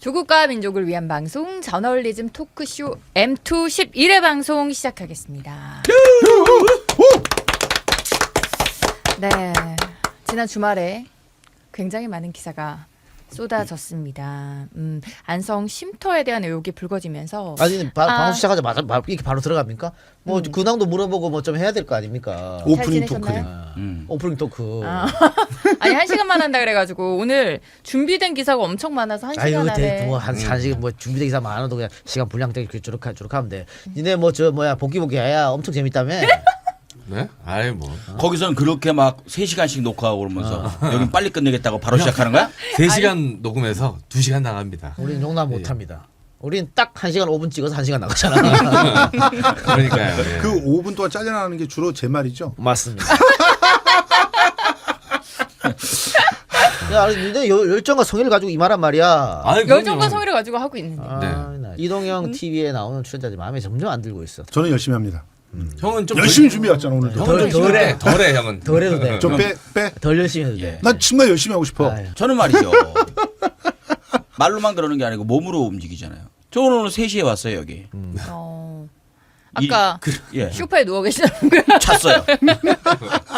조국과 민족을 위한 방송 저널리즘 토크쇼 M2 11회 방송 시작하겠습니다. 네, 지난 주말에 굉장히 많은 기사가 쏟아졌습니다. 안성 쉼터에 대한 의혹이 불거지면서 아니 방송 시작하자마자 이렇게 바로 들어갑니까? 뭐 근황도 물어보고 뭐 좀 해야 될 거 아닙니까? 오프닝 토크. 오프닝 토크. 아니 1시간만 한다 그래가지고 오늘 준비된 기사가 엄청 많아서 1시간 안에 뭐한 시간 뭐 준비된 기사 많아도 그냥 시간 분량 되게 주룩하면 돼. 니네 뭐 저 뭐야 복귀 해야 엄청 재밌다며? 네? 아이 뭐. 거기서는 그렇게 막 3시간씩 녹화하고 그러면서 여긴 빨리 끝내겠다고 바로 시작하는 거야? 3시간 녹음해서 2시간 나갑니다. 우리는 용납 못합니다. 우리는 딱 1시간 5분 찍어서 1시간 나가잖아. 그러니까요. 예. 그 5분 동안 짜증나는 게 주로 제 말이죠. 맞습니다. 야, 근데 열정과 성의를 가지고 이 말한 말이야. 아이, 열정과 그럼요. 성의를 가지고 하고 있는데. 나 이동형 TV에 나오는 출연자들 마음에 점점 안 들고 있어. 저는 열심히 합니다. 형은 좀 열심히 준비했잖아 오늘도. 형은 좀 덜해. 덜해 형은. 덜 해도 돼. 좀 빼. 덜 열심히 해도 돼. 난 정말 열심히 하고 싶어. 아유. 저는 말이죠. 말로만 그러는 게 아니고 몸으로 움직이잖아요. 저는 오늘 3시에 왔어요 여기. 아까 예. 쇼파에 누워 계시더라고요. 찼어요.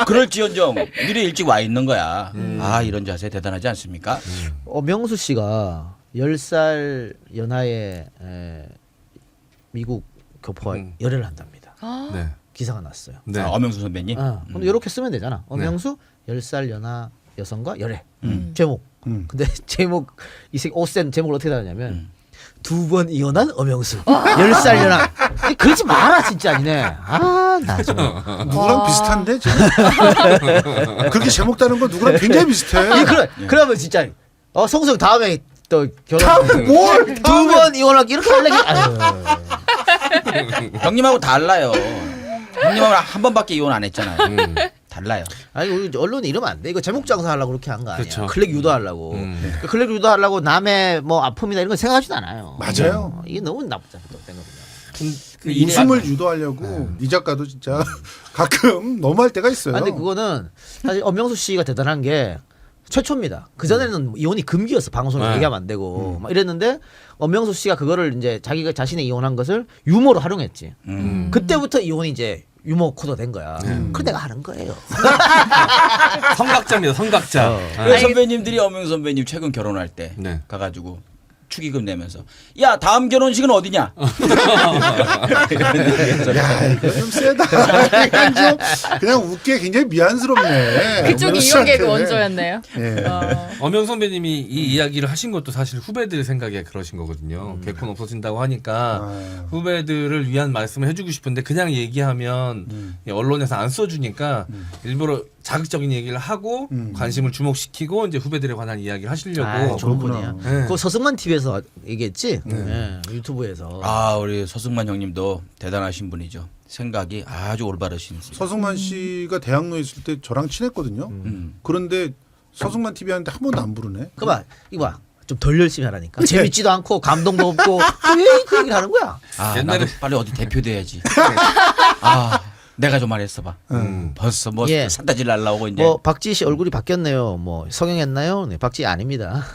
그럴지언정 미리 일찍 와 있는 거야. 아 이런 자세 대단하지 않습니까? 명수 씨가 10살 연하의 미국 교포와 열애를 한답니다. 네. 기사가 났어요. 네. 아, 엄영수 선배님. 근데 이렇게 쓰면 되잖아. 명수 10살 연하 여성과 열애. 제목. 음. 근데 제목 이색 옷센 제목을 어떻게 다냐면 2번 이혼한 엄영수 10살 연하. 그러지 마라 진짜 니네. 나 정말. 누구랑 비슷한데 지금? 그렇게 제목 따는 건 누구랑 굉장히 비슷해. 그러면 진짜 성수형 다음에 또 결혼 뭘? 2번 이혼하기 이렇게 할래? 형님하고 달라요. 형님하고 한 번밖에 이혼 안 했잖아요. 달라요. 아니 우리 언론이 이러면 안 돼. 이거 제목 장사하려고 그렇게 한 거 아니야. 그렇죠. 클릭 유도하려고. 그 클릭 유도하려고 남의 뭐 아픔이나 이런 거 생각하지도 않아요. 맞아요. 이게 너무 나쁘다 생각보다. 웃음을 유도하려고 이 작가도 진짜 가끔 너무할 때가 있어요. 근데 그거는 사실 엄명수 씨가 대단한 게 최초입니다. 그 전에는 이혼이 금기였어. 방송에 얘기하면 안 되고 막 이랬는데 엄명수 씨가 그거를 이제 자기가 자신의 이혼한 것을 유머로 활용했지. 그때부터 이혼이 이제 유머 코드 된 거야. 그래 내가 하는 거예요. 성각자입니다. 성각자. 그 선배님들이 엄영수 선배님 최근 결혼할 때 네. 가가지고 축의금 내면서 야 다음 결혼식은 어디냐? 야 이거 좀 세다. 이건 좀 그냥 웃기에 굉장히 미안스럽네. 그쪽이 엄영수 이혼 개그 씨한테. 원조였나요? 예. 엄영 선배님이 이 이야기를 하신 것도 사실 후배들 생각에 그러신 거거든요. 개콘 없어진다고 하니까 후배들을 위한 말씀을 해주고 싶은데 그냥 얘기하면 언론에서 안 써주니까 일부러 자극적인 얘기를 하고 관심을 주목시키고 이제 후배들에 관한 이야기를 하시려고. 좋은 그렇구나. 분이야. 네. 그거 서승만 TV에서 얘기했지. 유튜브에서. 아 우리 서승만 형님도 대단하신 분이죠. 생각이 아주 올바르신 분. 서승만 씨가 대학로에 있을 때 저랑 친했거든요. 그런데 서승만 TV 하는데 한 번도 안 부르네. 그봐 이거 봐. 좀 덜 열심히 하라니까. 재밌지도 않고 감동도 없고 왜 그 얘기를 하는 거야? 아 옛날에- 나도 빨리 어디 대표돼야지. 아 내가 좀 말했어봐. 벌써 뭐 예. 산다질 날라오고 이제. 뭐 박지희 씨 얼굴이 바뀌었네요. 뭐 성형했나요? 네, 박지희 아닙니다.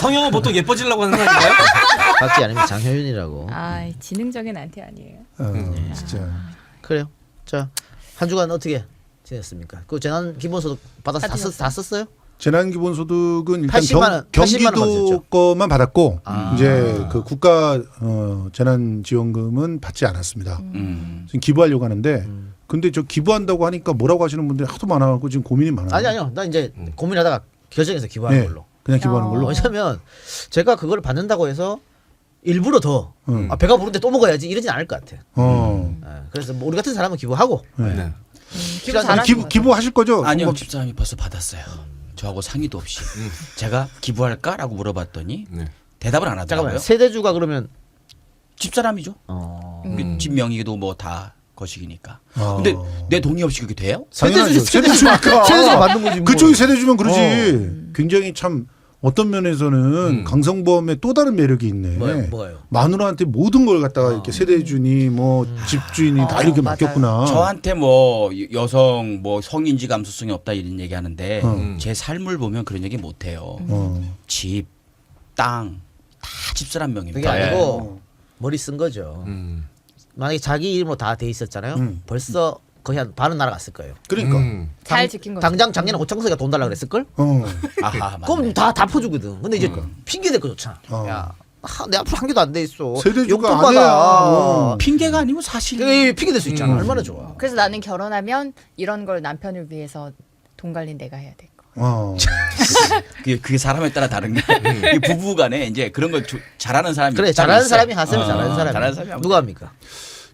성형은 보통 예뻐지려고 하는 거 아닌가요? 박지희 아닙니다. 장효윤이라고. 지능적인 안티 아니에요. 진짜. 그래요. 자, 한 주간 어떻게 지냈습니까? 그 재난 기본소득 받아서 다 썼어요? 재난기본소득은 일단 80만 원, 80만 원 경기도 받으셨죠? 거만 받았고 이제 그 국가 재난지원금은 받지 않았습니다. 지금 기부하려고 하는데 근데 저 기부한다고 하니까 뭐라고 하시는 분들이 하도 많아갖고 지금 고민이 많아요. 아니요. 나 이제 고민하다가 결정해서 기부하는 네, 걸로. 그냥 기부하는 걸로. 왜냐면 제가 그걸 받는다고 해서 일부러 더 배가 부른데 또 먹어야지 이러진 않을 것 같아. 그래서 뭐 우리 같은 사람은 기부하고 네. 기부 아니, 잘하는 것 같아요. 기부하실 거죠? 아니요 뭐, 집사람이 벌써 받았어요. 저하고 상의도 없이. 제가 기부할까라고 물어봤더니 네. 대답을 안 하더라고요. 잠깐만 세대주가 그러면 집사람이죠. 집 명의도 뭐 다 거시기니까. 아. 근데 내 동의 없이 그게 돼요? 당연하죠. 세대주니까. 세대주가 받는 거지 뭐. 그쪽이 세대주면 그러지. 굉장히 참 어떤 면에서는 강성범의 또 다른 매력이 있네. 뭐가요? 마누라한테 모든 걸 갖다가 이렇게 세대주니 뭐 집주인이 다 이렇게 맞아요. 맡겼구나. 저한테 뭐 여성 뭐 성인지 감수성이 없다 이런 얘기하는데 제 삶을 보면 그런 얘기 못 해요. 집, 땅 다 집사람 그게 명입니다. 아니고 머리 쓴 거죠. 음. 만약에 자기 이름으로 다 돼 있었잖아요. 벌써 거의 한 반은 날아갔을 거예요. 그러니까. 잘 지킨 거죠. 당장 작년에 오창석이가 돈 달라 그랬을 걸? 아하, 그럼 맞네. 다 퍼주거든. 근데 이제 핑계 댈 거 좋잖아. 야, 내 앞으로 한 개도 안 돼 있어. 세대주가 용돈 아니야. 받아. 핑계가 아니고 사실. 핑계 댈 수 있잖아. 얼마나 좋아. 그래서 나는 결혼하면 이런 걸 남편을 위해서 돈 관리 내가 해야 돼. 그게 사람에 따라 다른 게 이 부부간에 이제 그런 걸 잘하는 사람이 그래, 따로 잘하는 있어요. 사람이 하세요. 잘하는 사람이. 잘하는 사람이 누가 합니까?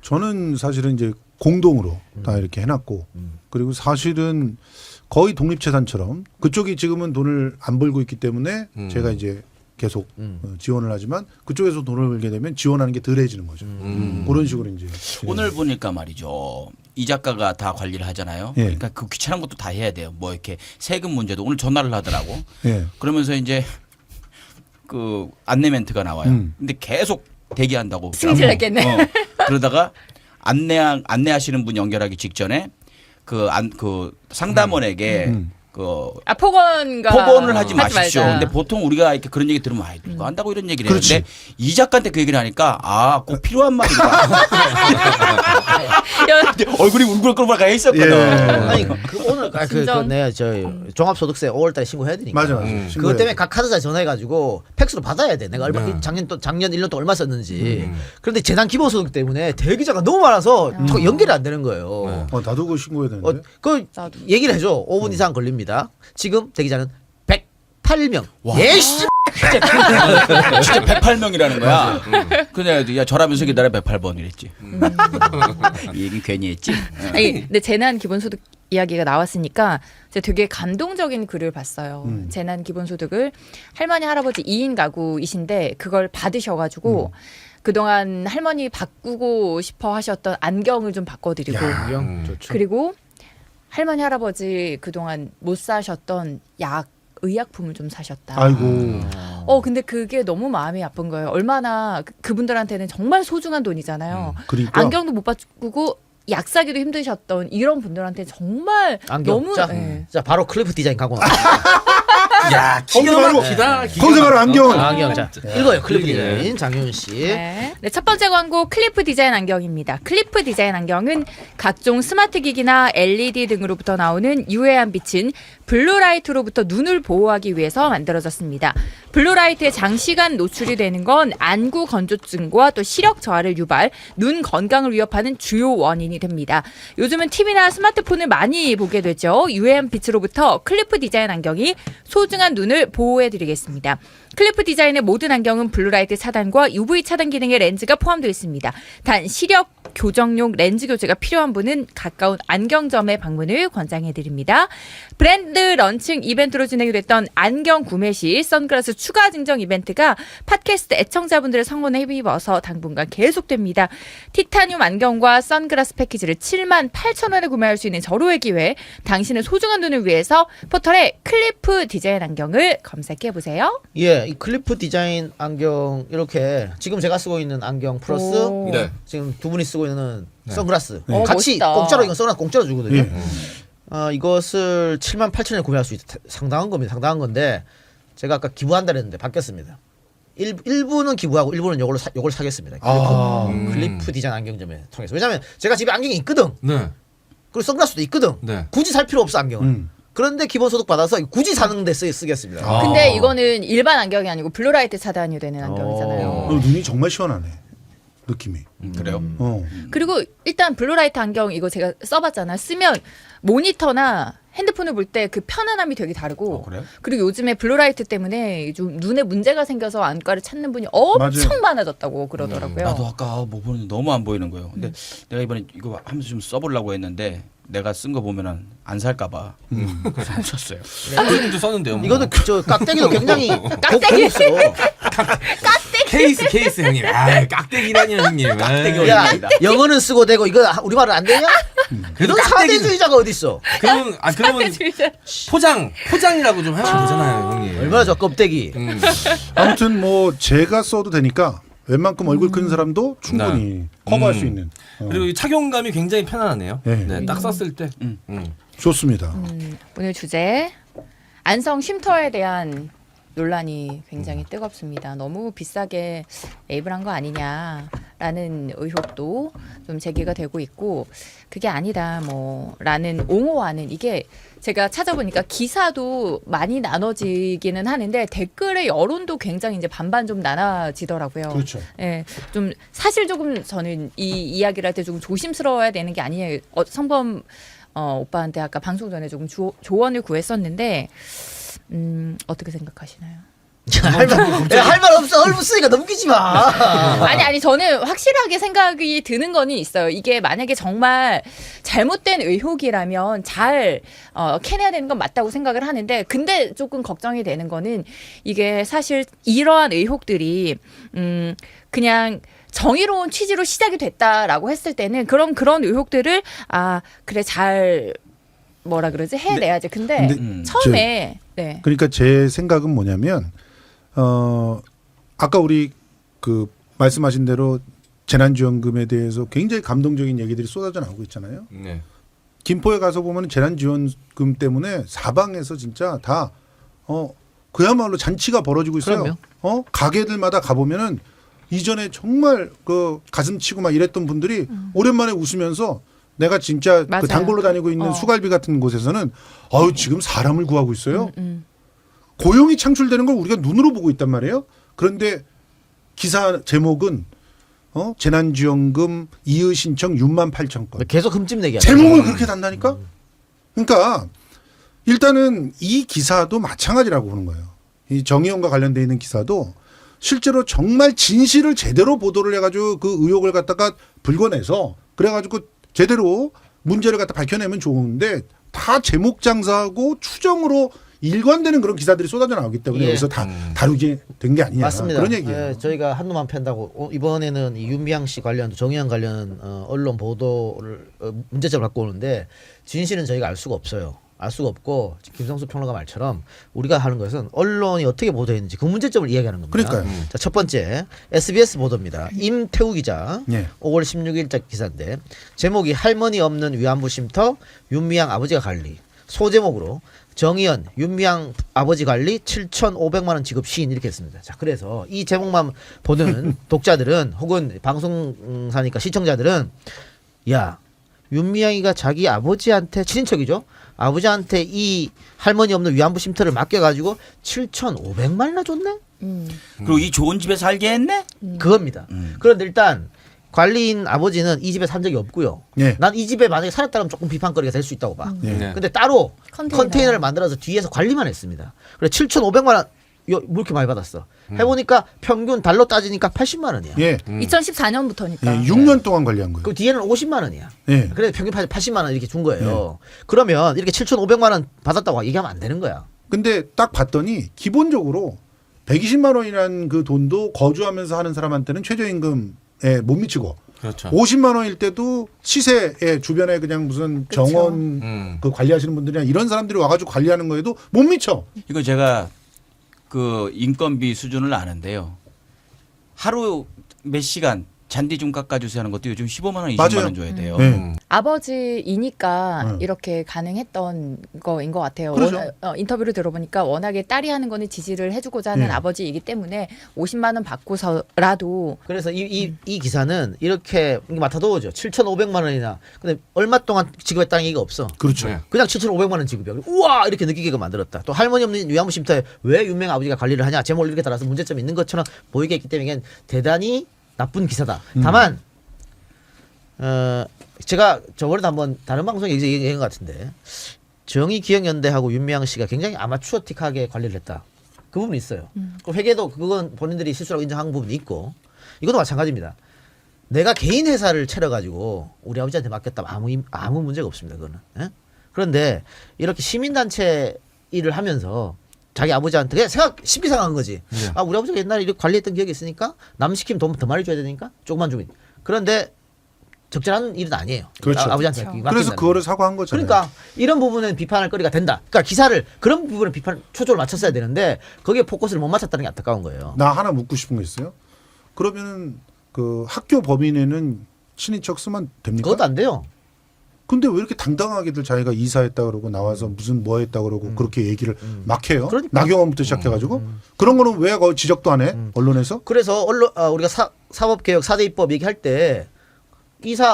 저는 사실은 이제 공동으로 다 이렇게 해놨고 그리고 사실은 거의 독립재산처럼 그쪽이 지금은 돈을 안 벌고 있기 때문에 제가 이제 계속 지원을 하지만 그쪽에서 돈을 벌게 되면 지원하는 게 덜해지는 거죠. 그런 식으로 이제 오늘 보니까 말이죠. 이 작가가 다 관리를 하잖아요. 예. 그러니까 그 귀찮은 것도 다 해야 돼요. 뭐 이렇게 세금 문제도 오늘 전화를 하더라고. 예. 그러면서 이제 그 안내 멘트가 나와요. 근데 계속 대기한다고. 승질 냈겠네. 그러다가 안내하시는 분 연결하기 직전에 그 상담원에게 폭언을 하지 마십시오. 말자. 근데 보통 우리가 이렇게 그런 얘기 들으면 이거 한다고 이런 얘기를 그렇지. 했는데 이 작가한테 그 얘기를 하니까 꼭 필요한 말이다. 얼굴이 울긋불긋 했었거든. 아니 오늘 내가 저 종합소득세 5월달에 신고해야 되니까. 맞아. 그것 때문에 각 카드사 전화해가지고 팩스로 받아야 돼. 내가 얼마 작년 1년 동안 얼마 썼는지. 그런데 재난 기본소득 때문에 대기자가 너무 많아서 연결이 안 되는 거예요. 나도 그거 신고해야 되는데. 그 나도. 얘기를 해줘. 5분 이상 걸립니다. 지금 대기자는 108명. 예씨. 진짜 108명이라는 거야. 근데 야 저라면서 이게 나라 108번 이랬지. 이 얘기 괜히 했지. 아니, 근데 재난 기본소득 이야기가 나왔으니까 제가 되게 감동적인 글을 봤어요. 재난 기본소득을 할머니 할아버지 2인 가구이신데 그걸 받으셔가지고 그동안 할머니 바꾸고 싶어 하셨던 안경을 좀 바꿔드리고 좋죠. 그리고 할머니 할아버지 그동안 못 사셨던 의약품을 좀 사셨다. 아이고. 근데 그게 너무 마음이 아픈 거예요. 얼마나 그분들한테는 정말 소중한 돈이잖아요. 그러니까. 안경도 못 바꾸고 약 사기도 힘드셨던 이런 분들한테 정말 안경. 너무 자 바로 클리프 디자인 가고 나. 야, 기가 막히다. 거기서 바로 안경. 안경. 자 읽어요. 클리프 디자인 장효은 씨. 네, 첫 번째 광고 클리프 디자인 안경입니다. 클리프 디자인 안경은 각종 스마트 기기나 LED 등으로부터 나오는 유해한 빛인 블루라이트로부터 눈을 보호하기 위해서 만들어졌습니다. 블루라이트에 장시간 노출이 되는 건 안구 건조증과 또 시력 저하를 유발, 눈 건강을 위협하는 주요 원인이 됩니다. 요즘은 TV나 스마트폰을 많이 보게 되죠. 유해한 빛으로부터 클리프 디자인 안경이 소중한 눈을 보호해드리겠습니다. 클리프 디자인의 모든 안경은 블루라이트 차단과 UV 차단 기능의 렌즈가 포함되어 있습니다. 단 시력 교정용 렌즈 교체가 필요한 분은 가까운 안경점에 방문을 권장해드립니다. 브랜드 런칭 이벤트로 진행이 됐던 안경 구매 시 선글라스 추가 증정 이벤트가 팟캐스트 애청자분들의 성원에 힘입어서 당분간 계속됩니다. 티타늄 안경과 선글라스 패키지를 78,000원에 구매할 수 있는 절호의 기회, 당신의 소중한 눈을 위해서 포털에 클리프 디자인 안경을 검색해보세요. 예, 이 클리프 디자인 안경 이렇게 지금 제가 쓰고 있는 안경 플러스 오. 네. 지금 두 분이 쓰고 있는 선글라스 네. 같이 멋있다. 공짜로 이건 선글라스 공짜로 주거든요. 예. 이것을 78,000원에 구매할 수 있다. 상당한 겁니다. 상당한 건데 제가 아까 기부한다 했는데 바뀌었습니다. 일부는 기부하고 일부는 요걸 사겠습니다. 클리프 디자인 안경점에 통해서. 왜냐면 제가 집에 안경이 있거든. 네. 그리고 선글라스도 있거든. 네. 굳이 살 필요 없어 안경을. 그런데 기본소득 받아서 굳이 사는 데 쓰겠습니다. 근데 이거는 일반 안경이 아니고 블루라이트 차단이 되는 안경이잖아요. 눈이 정말 시원하네. 느낌이. 그래요? 그리고 일단 블루라이트 안경 이거 제가 써봤잖아요. 쓰면 모니터나 핸드폰을 볼 때 그 편안함이 되게 다르고 그래요? 그리고 요즘에 블루라이트 때문에 좀 눈에 문제가 생겨서 안과를 찾는 분이 엄청 맞아요. 많아졌다고 그러더라고요. 나도 아까 뭐 보는데 너무 안 보이는 거예요. 근데 내가 이번에 이거 하면서 좀 써보려고 했는데 내가 쓴 거 보면은 안 살까봐 그래서 안 썼어요. 선생님도 썼는데요. 뭐. 이거는 저 깍대기도 굉장히 고급스러워. 케이스 형님. 깍대기라니요 형님. 깍대기 야, 올립니다. 영어는 쓰고 되고 이거 우리말은 안 되냐? 그래도 넌 깍대기는- 사대주의자가 어디 있어? 그러면 포장이라고 좀 하면 되잖아요, 형님. 얼마나 저 껍데기. 아무튼 뭐 제가 써도 되니까 웬만큼 얼굴 큰 사람도 충분히 커버할 수 있는. 그리고 이 착용감이 굉장히 편안하네요. 네. 네, 딱 썼을 때. 좋습니다. 오늘 주제 안성 쉼터에 대한 논란이 굉장히 뜨겁습니다. 너무 비싸게 매입을 한 거 아니냐라는 의혹도 좀 제기가 되고 있고 그게 아니다 뭐라는 옹호하는 이게 제가 찾아보니까 기사도 많이 나눠지기는 하는데 댓글의 여론도 굉장히 이제 반반 좀 나눠지더라고요. 그렇죠. 예, 좀 사실 조금 저는 이 이야기를 할 때 조금 조심스러워야 되는 게 아니에요. 성범 오빠한테 아까 방송 전에 조금 조언을 구했었는데 어떻게 생각하시나요? 할 말 없어. 없으니까 넘기지 마. 아니 저는 확실하게 생각이 드는 거는 있어요. 이게 만약에 정말 잘못된 의혹이라면 잘 캐내야 되는 건 맞다고 생각을 하는데 근데 조금 걱정이 되는 거는 이게 사실 이러한 의혹들이 그냥 정의로운 취지로 시작이 됐다라고 했을 때는 그럼 그런 의혹들을 그래 잘 뭐라 그러지 해내야지. 근데 처음에 네. 그러니까 제 생각은 뭐냐면 아까 우리 그 말씀하신 대로 재난지원금에 대해서 굉장히 감동적인 얘기들이 쏟아져 나오고 있잖아요. 네. 김포에 가서 보면 재난지원금 때문에 사방에서 진짜 다 그야말로 잔치가 벌어지고 있어요. 가게들마다 가보면은 이전에 정말 그 가슴 치고 막 이랬던 분들이 오랜만에 웃으면서 내가 진짜 맞아요. 그 단골로 다니고 있는 수갈비 같은 곳에서는 지금 사람을 구하고 있어요. 고용이 창출되는 걸 우리가 눈으로 보고 있단 말이에요. 그런데 기사 제목은 재난지원금 이의 신청 68,000건. 계속 흠집내기. 제목을 그렇게 단다니까? 그러니까 일단은 이 기사도 마찬가지라고 보는 거예요. 이 정의원과 관련돼 있는 기사도 실제로 정말 진실을 제대로 보도를 해가지고 그 의혹을 갖다가 불거내서 그래가지고 제대로 문제를 갖다 밝혀내면 좋은데 다 제목 장사하고 추정으로 일관되는 그런 기사들이 쏟아져 나오기 때문에 예. 여기서 다 다루게 된 게 아니냐. 맞습니다. 그런 얘기예요. 예, 저희가 한눈만 팬다고 이번에는 이 윤미향 씨 관련 정의연 관련 언론 보도를 문제점을 갖고 오는데 진실은 저희가 알 수가 없어요. 알 수가 없고 김성수 평론가 말처럼 우리가 하는 것은 언론이 어떻게 보도했는지 그 문제점을 이야기하는 겁니다. 그러니까요. 자, 첫 번째 SBS 보도입니다. 임태우 기자 예. 5월 16일자 기사인데 제목이 할머니 없는 위안부 쉼터 윤미향 아버지가 관리 소제목으로 정의연 윤미향 아버지 관리 7,500만 원 지급 시인 이렇게 했습니다. 자, 그래서 이 제목만 보는 독자들은 혹은 방송사니까 시청자들은 야 윤미향이가 자기 아버지한테 친인척이죠. 아버지한테 이 할머니 없는 위안부 쉼터를 맡겨가지고 7,500만 원이나 줬네? 그리고 이 좋은 집에 살게 했네? 그겁니다. 그런데 일단 관리인 아버지는 이 집에 산 적이 없고요. 예. 난 이 집에 만약에 살았다면 조금 비판거리가 될 수 있다고 봐. 네. 근데 따로 컨테이너. 컨테이너를 만들어서 뒤에서 관리만 했습니다. 그래 7,500만 원, 뭐 이렇게 많이 받았어. 해보니까 평균 달러 따지니까 80만 원이야. 예. 2014년부터니까. 예. 6년 동안 관리한 거예요. 그 뒤에는 50만 원이야. 예. 그래 평균 80만 원 이렇게 준 거예요. 그러면 이렇게 7,500만 원 받았다고 얘기하면 안 되는 거야. 근데 딱 봤더니 기본적으로 120만 원이라는 그 돈도 거주하면서 하는 사람한테는 최저임금에 못 미치고 그렇죠. 50만 원일 때도 시세에 주변에 그냥 무슨 그쵸. 정원 그 관리하시는 분들이나 이런 사람들이 와가지고 관리하는 거에도 못 미쳐. 이거 제가 그 인건비 수준을 아는데요. 하루 몇 시간 잔디 좀 깎아주세요 하는 것도 요즘 15만 원, 20만 맞아요. 원 줘야 돼요. 네. 아버지이니까 이렇게 가능했던 거인 것 같아요. 그렇죠. 인터뷰를 들어보니까 워낙에 딸이 하는 거는 지지를 해주고자 하는 네. 아버지이기 때문에 50만 원 받고서라도 그래서 이 기사는 이렇게 맡아도오죠. 7,500만 원이나. 근데 얼마 동안 지급했다는 얘기가 없어. 그렇죠. 네. 그냥 7,500만 원 지급이야. 우와 이렇게 느끼게끔 만들었다. 또 할머니 없는 위안부 쉼터에 왜 윤명 아버지가 관리를 하냐. 제목을 이렇게 달아서 문제점이 있는 것처럼 보이게 했기 때문에 이게 대단히 나쁜 기사다. 다만 제가 저번에도 한번 다른 방송에 얘기한 것 같은데 정의기억연대하고 윤미향 씨가 굉장히 아마추어틱하게 관리를 했다. 그 부분이 있어요. 그 회계도 그건 본인들이 실수라고 인정한 부분이 있고 이것도 마찬가지입니다. 내가 개인 회사를 차려가지고 우리 아버지한테 맡겼다 아무 문제가 없습니다. 그거는. 예? 그런데 이렇게 시민단체 일을 하면서 자기 아버지한테 그냥 쉽게 생각한 거지. 우리 아버지가 옛날에 이렇게 관리했던 기억이 있으니까 남 시키면 돈 더 많이 줘야 되니까 조금만 주면. 그런데 적절한 일은 아니에요. 그렇죠. 아버지한테 그렇죠. 맡긴다는 그래서 거. 그거를 사과한 거잖아요. 그러니까 이런 부분은 비판할 거리가 된다. 그러니까 기사를 그런 부분에 초점을 맞췄어야 되는데 거기에 포커스를 못 맞췄다는 게 안타까운 거예요. 나 하나 묻고 싶은 거 있어요. 그러면은 그 학교 법인에는 친인척 쓰면 됩니까? 그것도 안 돼요. 근데 왜 이렇게 당당하게들 자기가 이사했다 그러고 나와서 무슨 뭐 했다 그러고 그렇게 얘기를 막 해요? 그러니까. 나경원부터 시작해가지고 그런 거는 왜 지적도 안 해? 언론에서? 그래서 우리가 사법개혁 4대 입법 얘기할 때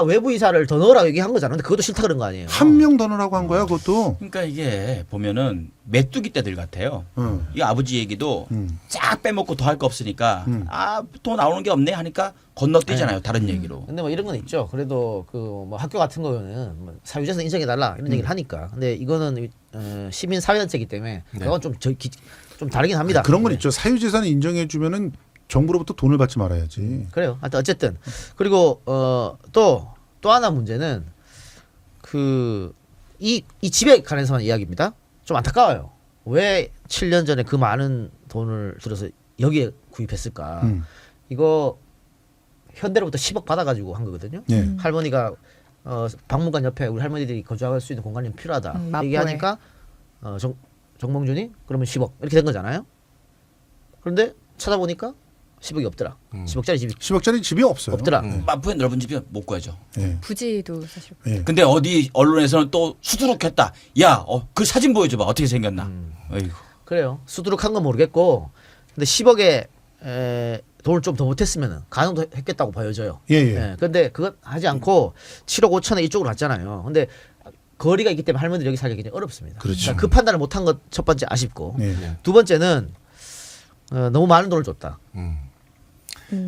외부 이사를 더 넣으라고 얘기한 거잖아. 근데 그것도 싫다 그런 거 아니에요. 한 명 더 넣으라고 한 거야 그것도. 그러니까 이게 보면은 메뚜기 떼들 같아요. 응. 이 아버지 얘기도 음. 쫙 빼먹고 더 할 거 없으니까 더 나오는 게 없네 하니까 건너뛰잖아요. 다른 얘기로. 근데 뭐 이런 건 있죠. 그래도 그 뭐 학교 같은 거는 뭐 사유재산 인정해 달라 이런 얘기를 하니까. 근데 이거는 시민 사회단체이기 때문에 그건 좀 다르긴 합니다. 그런 건 네. 있죠. 사유재산을 인정해주면은 정부로부터 돈을 받지 말아야지. 그래요. 하여튼 어쨌든 그리고 또 하나 문제는 이 집에 관해서만 이야기입니다. 좀 안타까워요. 왜 7년 전에 그 많은 돈을 들여서 여기에 구입했을까? 이거 현대로부터 10억 받아가지고 한 거거든요. 예. 할머니가 박물관 옆에 우리 할머니들이 거주할 수 있는 공간이 필요하다. 마포에. 얘기하니까 정몽준이 그러면 10억 이렇게 된 거잖아요. 그런데 찾아보니까 10억이 없더라. 10억짜리 집이 10억짜리 집이 없어요. 없더라. 마포에 넓은 집이 못 구하죠. 예. 부지도 사실 예. 근데 어디 언론에서는 또 수두룩했다. 야, 그 사진 보여줘봐. 어떻게 생겼나. 어이구. 그래요. 수두룩한 건 모르겠고, 근데 10억에 돈을 좀 더 못했으면은 가능도 했겠다고 보여져요. 예, 예. 근데 그건 하지 않고 7억 5천에 이쪽으로 왔잖아요. 근데 거리가 있기 때문에 할머니들 여기 살기 굉장히 어렵습니다. 그렇죠. 그러니까 그 판단을 못한 것 첫 번째 아쉽고, 예. 두 번째는 너무 많은 돈을 줬다.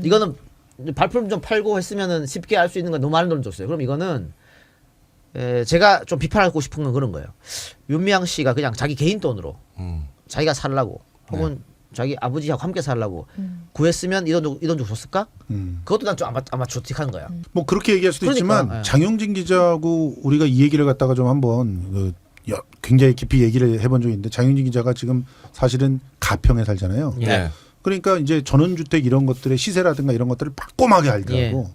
이거는 발품 좀 팔고 했으면은 쉽게 알 수 있는 건 너무 많은 돈을 줬어요. 그럼 이거는 제가 좀 비판하고 싶은 건 그런 거예요. 윤미향 씨가 그냥 자기 개인 돈으로 자기가 살라고 혹은 자기 아버지하고 함께 살라고 구했으면 이 돈 주고 줬을까? 그것도 난 좀 아마추어틱한 거야. 뭐 그렇게 얘기할 수도 그러니까, 있지만 예. 장용진 기자하고 우리가 이 얘기를 갖다가 좀 한번 굉장히 깊이 얘기를 해본 적이 있는데 장용진 기자가 지금 사실은 가평에 살잖아요. 예. 네. 그러니까 이제 전원주택 이런 것들의 시세라든가 이런 것들을 빠꼼하게 알더라고.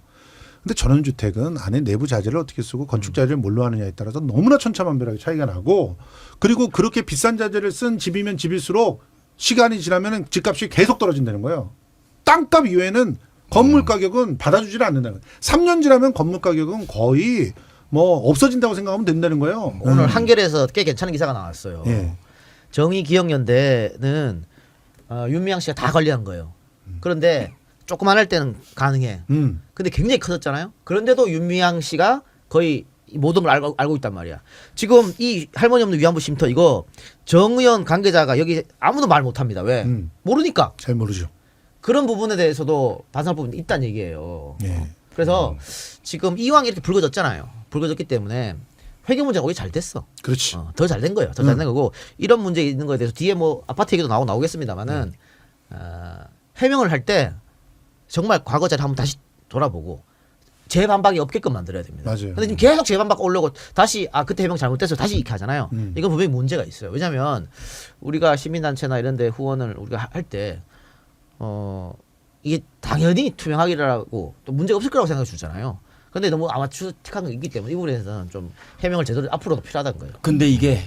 근데 전원주택은 안에 내부 자재를 어떻게 쓰고 건축 자재를 뭘로 하느냐에 따라서 너무나 천차만별하게 차이가 나고 그리고 그렇게 비싼 자재를 쓴 집이면 집일수록 시간이 지나면은 집값이 계속 떨어진다는 거예요. 땅값 이외에는 건물 가격은 받아주질 않는다는 거예요. 3년 지나면 건물 가격은 거의 뭐 없어진다고 생각하면 된다는 거예요. 오늘 한겨레에서 꽤 괜찮은 기사가 나왔어요. 예. 정의기억연대는 윤미향 씨가 다 관리한 거예요. 그런데 조그만 할 때는 가능해. 근데 굉장히 커졌잖아요. 그런데도 윤미향 씨가 거의 이 모든 걸 알고 있단 말이야. 지금 이 할머니 없는 위안부 쉼터 이거 정의연 관계자가 여기 아무도 말 못합니다. 왜? 모르니까. 잘 모르죠. 그런 부분에 대해서도 반성할 부분이 있다는 얘기예요. 예. 그래서 지금 이왕 이렇게 불거졌잖아요. 불거졌기 때문에 회계 문제가 오히려 잘 됐어. 그렇지. 더 잘 된 거예요. 더 잘 된 거고 이런 문제 있는 거에 대해서 뒤에 뭐 아파트 얘기도 나오겠습니다만은 해명을 할 때 정말 과거 자리 한번 다시 돌아보고 재반박이 없게끔 만들어야 됩니다. 맞아요. 근데 지금 계속 재반박 올려고 다시 그때 해명 잘못돼서 다시 이렇게 하잖아요. 이건 분명히 문제가 있어요. 왜냐하면 우리가 시민단체나 이런 데 후원을 우리가 할 때 이게 당연히 투명하기라고 또 문제가 없을 거라고 생각해 주잖아요. 근데 너무 아마추어틱한 게 있기 때문에 이 부분에서는 좀 해명을 제대로 앞으로도 필요하다는 거예요. 근데 이게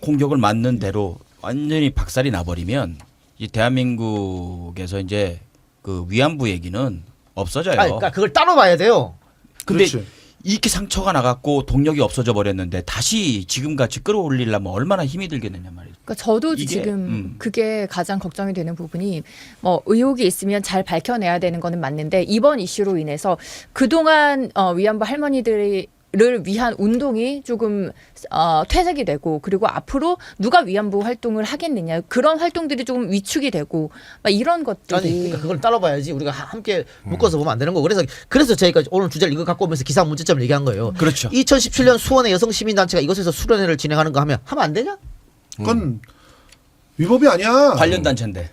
공격을 맞는 대로 완전히 박살이 나버리면 이 대한민국에서 이제 그 위안부 얘기는 없어져요. 그러니까 그걸 따로 봐야 돼요. 근데 그렇지. 이렇게 상처가 나갔고 동력이 없어져 버렸는데 다시 지금같이 끌어올리려면 얼마나 힘이 들겠느냐 말이죠. 그러니까 저도 이게, 지금 그게 가장 걱정이 되는 부분이 뭐 의혹이 있으면 잘 밝혀내야 되는 거는 맞는데 이번 이슈로 인해서 그동안 위안부 할머니들을 위한 운동이 조금 퇴색이 되고 그리고 앞으로 누가 위안부 활동을 하겠느냐 그런 활동들이 조금 위축이 되고 막 이런 것들이 아니 그러니까 그걸 따로 봐야지 우리가 함께 묶어서 보면 안 되는 거고 그래서 저희가 오늘 주제를 이거 갖고 오면서 기사 문제점을 얘기한 거예요. 그렇죠. 2017년 수원의 여성 시민단체가 이것에서 수련회를 진행하는 거 하면 안 되냐? 그건 위법이 아니야. 관련 단체인데.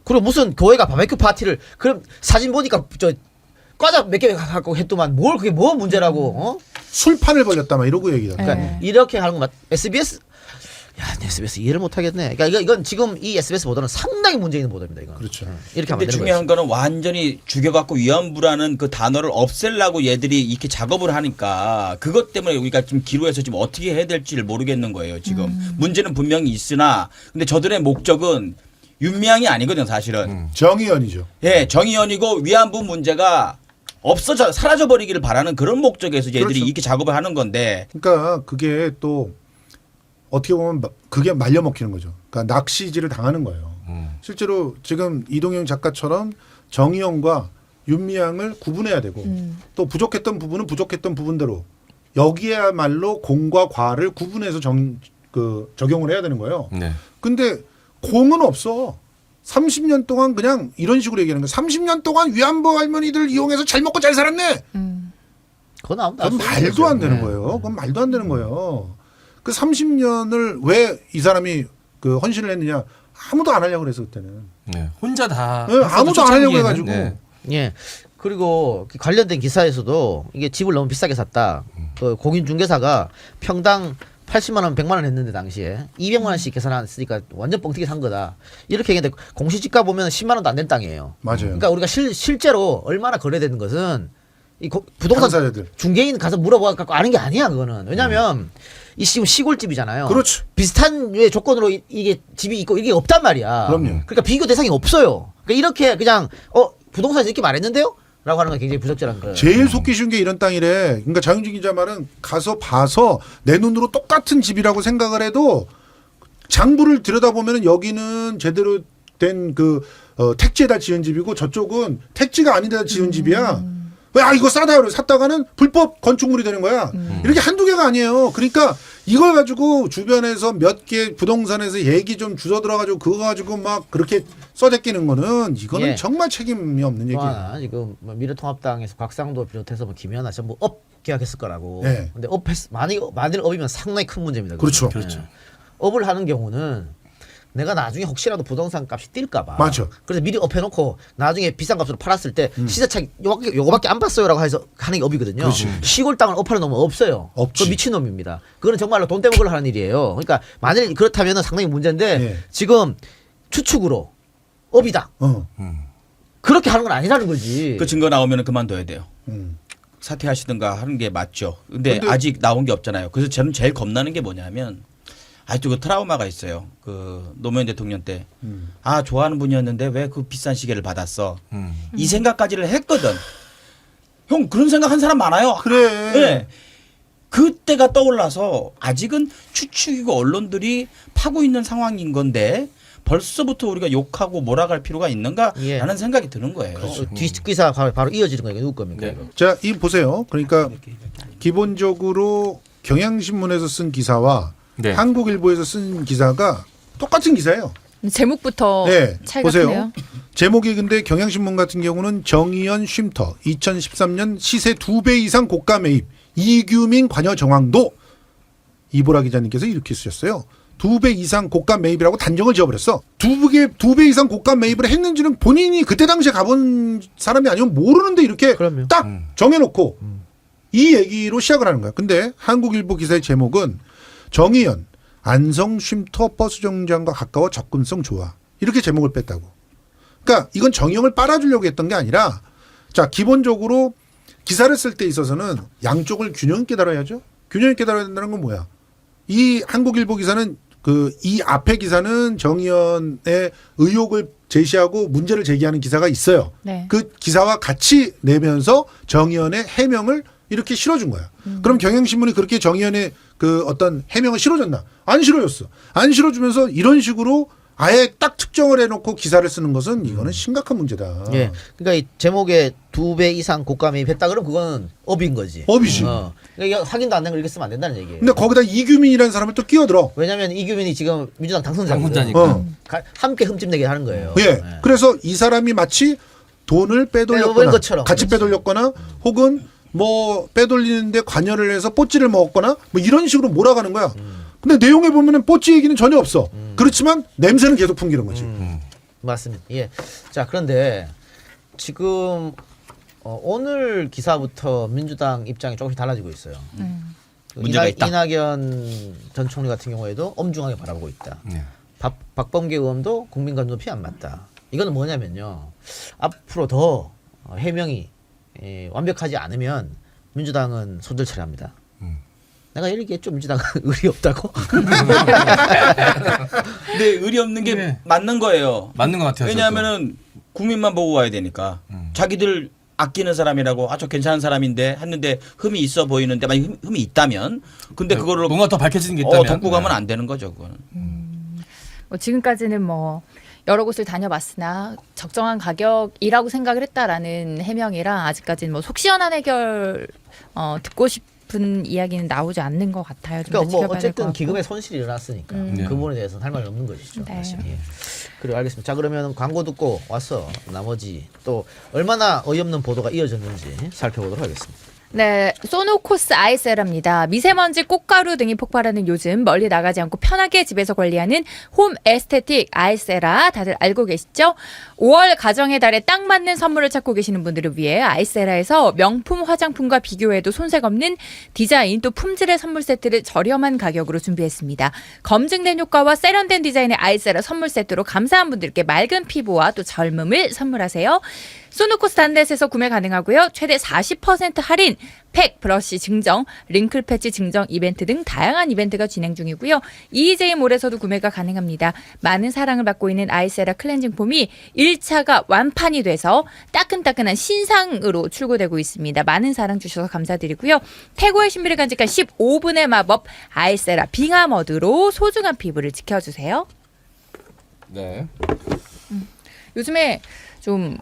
그리고 무슨 교회가 바베큐 파티를 그럼 사진 보니까 저 과자 몇 개 갖고 했더만 뭘 그게 뭐 문제라고? 술판을 벌렸다 막 이러고 얘기하다. 그러니까 이렇게 하는 거 SBS SBS 이해를 못 하겠네. 그러니까 이건 지금 이 SBS 보도는 상당히 문제 있는 보도입니다. 이건. 그렇죠. 이렇게 하면 근데 되는 중요한 거예요. 거는 완전히 죽여갖고 위안부라는 그 단어를 없애려고 얘들이 이렇게 작업을 하니까 그것 때문에 우리가 지금 기로에서 지금 어떻게 해야 될지를 모르겠는 거예요. 지금 문제는 분명히 있으나 근데 저들의 목적은 윤미향이 아니거든요. 사실은. 정의연이죠. 예, 정의연이고 위안부 문제가 없어져 사라져 버리기를 바라는 그런 목적에서 얘들이 그렇죠. 이렇게 작업을 하는 건데 그러니까 그게 또 어떻게 보면 그게 말려 먹히는 거죠. 그러니까 낚시질을 당하는 거예요. 실제로 지금 이동영 작가처럼 정의영과 윤미향을 구분해야 되고 또 부족했던 부분은 부족했던 부분대로 여기야말로 공과 과를 구분해서 적용을 해야 되는 거예요. 네. 근데 공은 없어. 30년 동안 그냥 이런 식으로 얘기하는 거야. 30년 동안 위안부 할머니들 이용해서 잘 먹고 잘 살았네. 그건 아무도 그건 알 말도 안 되는 네. 거예요. 그건 말도 안 되는 거예요. 그 30년을 왜 이 사람이 그 헌신을 했느냐? 아무도 안 하려고 그래서 그때는. 네. 혼자 다 네, 아무도 안 하려고 초창기에는, 해가지고. 네. 예. 그리고 관련된 기사에서도 이게 집을 너무 비싸게 샀다. 그 공인중개사가 평당 80만 원, 100만 원 했는데 당시에 200만 원씩 계산했으니까 완전 뻥튀기 산 거다. 이렇게 얘기했는데 공시지가 보면 10만 원도 안 된 땅이에요. 맞아요. 그러니까 우리가 실제로 얼마나 거래되는 것은 이 부동산 당사자들. 중개인 가서 물어봐 갖고 아는 게 아니야 그거는. 왜냐하면 이 지금 시골집이잖아요. 그렇죠. 비슷한 류의 조건으로 이게 집이 있고 이게 없단 말이야. 그럼요. 그러니까 비교 대상이 없어요. 그러니까 이렇게 그냥 부동산에서 이렇게 말했는데요? 라고 하는 건 굉장히 부적절한 거예요. 제일 속기 쉬운 게 이런 땅이래. 그러니까 장윤진 기자 말은 가서 봐서 내 눈으로 똑같은 집이라고 생각을 해도 장부를 들여다보면 여기는 제대로 된 택지에다 지은 집이고 저쪽은 택지가 아닌 데다 지은 집이야. 왜 이거 싸다 그래 샀다가는 불법 건축물이 되는 거야. 이렇게 한두 개가 아니에요. 그러니까 이걸 가지고 주변에서 몇 개 부동산에서 얘기 좀 주워 들어가지고 그거 가지고 막 그렇게 써대끼는 거는 이거는 예. 정말 책임이 없는 또 얘기예요. 하나 지금 뭐 미래통합당에서 곽상도 비롯해서 뭐 김연아 전부 업 계약했을 거라고. 네. 근데 만일 업이면 상당히 큰 문제입니다. 그렇죠. 그거는. 그렇죠. 업을 하는 경우는 내가 나중에 혹시라도 부동산 값이 뛸까봐. 맞아. 그래서 미리 업해놓고 나중에 비싼 값으로 팔았을 때 시세차익 요거밖에 안 봤어요라고 해서 하는 게 업이거든요. 그렇지. 시골 땅을 업하는 놈은 없어요. 없지. 그건 미친놈입니다. 그거는 정말로 돈 떼먹으려 하는 일이에요. 그러니까 만일 그렇다면 상당히 문제인데 네. 지금 추측으로 업이다. 그렇게 하는 건 아니라는 거지. 그 증거 나오면 그만둬야 돼요. 음. 사퇴하시든가 하는 게 맞죠. 근데 근데- 아직 나온 게 없잖아요. 그래서 저는 제일 겁나는 게 뭐냐면 아직도 그 트라우마가 있어요. 그 노무현 대통령 때 좋아하는 분이었는데 왜 그 비싼 시계를 받았어? 이 생각까지를 했거든. 형 그런 생각 한 사람 많아요. 그래. 네. 그때가 떠올라서 아직은 추측이고 언론들이 파고 있는 상황인 건데 벌써부터 우리가 욕하고 몰아갈 필요가 있는가라는 예. 생각이 드는 거예요. 뒷기사 바로 이어지는 거예요. 누구 겁니까? 네. 이거? 자, 이 보세요. 그러니까 기본적으로 경향신문에서 쓴 기사와 네. 한국일보에서 쓴 기사가 똑같은 기사예요. 제목부터 네, 차이가 보세요. 크네요. 제목이 근데 경향신문 같은 경우는 정의연 쉼터 2013년 시세 2배 이상 고가 매입 이규민 관여 정황도 이보라 기자님께서 이렇게 쓰셨어요. 2배 이상 고가 매입이라고 단정을 지어버렸어. 2배 이상 고가 매입을 했는지는 본인이 그때 당시에 가본 사람이 아니면 모르는데 이렇게 그럼요. 딱 정해놓고 이 얘기로 시작을 하는 거야. 근데 한국일보 기사의 제목은 정의연 안성 쉼터 버스 정류장과 가까워 접근성 좋아. 이렇게 제목을 뺐다고. 그러니까 이건 정의영을 빨아주려고 했던 게 아니라 자 기본적으로 기사를 쓸 때 있어서는 양쪽을 균형 있게 다뤄야죠. 균형 있게 다뤄야 된다는 건 뭐야? 이 한국일보 기사는 이 앞에 기사는 정의연의 의혹을 제시하고 문제를 제기하는 기사가 있어요. 네. 그 기사와 같이 내면서 정의연의 해명을 이렇게 실어준 거야. 그럼 경향신문이 그렇게 정의연의 그 어떤 해명을 실어줬나? 안 실어줬어. 안 실어주면서 이런 식으로 아예 딱 특정을 해놓고 기사를 쓰는 것은 이거는 심각한 문제다. 예. 그러니까 이 제목에 2배 이상 고가 매입했다 그러면 그건 업인 거지. 업이지. 그러니까 확인도 안 된 걸 이렇게 쓰면 안 된다는 얘기예요. 근데 거기다 이규민이라는 사람을 또 끼어들어. 왜냐하면 이규민이 지금 민주당 당선자거든. 당선자니까. 함께 흠집내게 하는 거예요. 예. 그래서 이 사람이 마치 돈을 빼돌린 빼돌렸거나 것처럼. 같이 그렇지. 빼돌렸거나 혹은 뭐 빼돌리는데 관여를 해서 뽀찌를 먹었거나 뭐 이런 식으로 몰아가는 거야. 근데 내용에 보면은 뽀찌 얘기는 전혀 없어. 그렇지만 냄새는 계속 풍기는 거지. 맞습니다. 예. 자, 그런데 지금 오늘 기사부터 민주당 입장이 조금씩 달라지고 있어요. 문제가 있다. 이낙연 전 총리 같은 경우에도 엄중하게 바라보고 있다. 네. 박범계 의원도 국민과 눈높이 안 맞다. 이거는 뭐냐면요. 앞으로 더 해명이 완벽하지 않으면 민주당은 손들 처리합니다. 내가 얘기했죠. 민주당은 의리 없다고. 근데 의리 없는 게 네. 맞는 거예요. 맞는 것 같아요. 왜냐하면은 국민만 보고 와야 되니까 자기들 아끼는 사람이라고 아주 괜찮은 사람인데 했는데 흠이 있어 보이는데 만약 흠이 있다면 근데 그거를 뭔가 더 밝혀지는 게 있다면 덮고 가면 네. 안 되는 거죠. 그거는. 뭐 지금까지는 뭐 여러 곳을 다녀봤으나 적정한 가격이라고 생각을 했다라는 해명이라 아직까지는 뭐 속 시원한 해결 듣고 싶은 이야기는 나오지 않는 것 같아요. 좀 더 그러니까 뭐 지켜봐야 될것 어쨌든 같고. 기금에 손실이 일어났으니까 네. 그 부분에 대해서는 할 말이 없는 것이죠. 네. 사실. 예. 그리고 알겠습니다. 자 그러면 광고 듣고 와서 나머지 또 얼마나 어이없는 보도가 이어졌는지 살펴보도록 하겠습니다. 네, 소노코스 아이세라입니다. 미세먼지, 꽃가루 등이 폭발하는 요즘 멀리 나가지 않고 편하게 집에서 관리하는 홈 에스테틱 아이세라 다들 알고 계시죠? 5월 가정의 달에 딱 맞는 선물을 찾고 계시는 분들을 위해 아이세라에서 명품 화장품과 비교해도 손색 없는 디자인 또 품질의 선물 세트를 저렴한 가격으로 준비했습니다. 검증된 효과와 세련된 디자인의 아이세라 선물 세트로 감사한 분들께 맑은 피부와 또 젊음을 선물하세요. 소노코스 단넷에서 구매 가능하고요. 최대 40% 할인, 팩, 브러쉬 증정, 링클 패치 증정 이벤트 등 다양한 이벤트가 진행 중이고요. EJ몰에서도 구매가 가능합니다. 많은 사랑을 받고 있는 아이세라 클렌징 폼이 1차가 완판이 돼서 따끈따끈한 신상으로 출고되고 있습니다. 많은 사랑 주셔서 감사드리고요. 태고의 신비를 간직한 15분의 마법 아이세라 빙하머드로 소중한 피부를 지켜주세요. 네. 요즘에 좀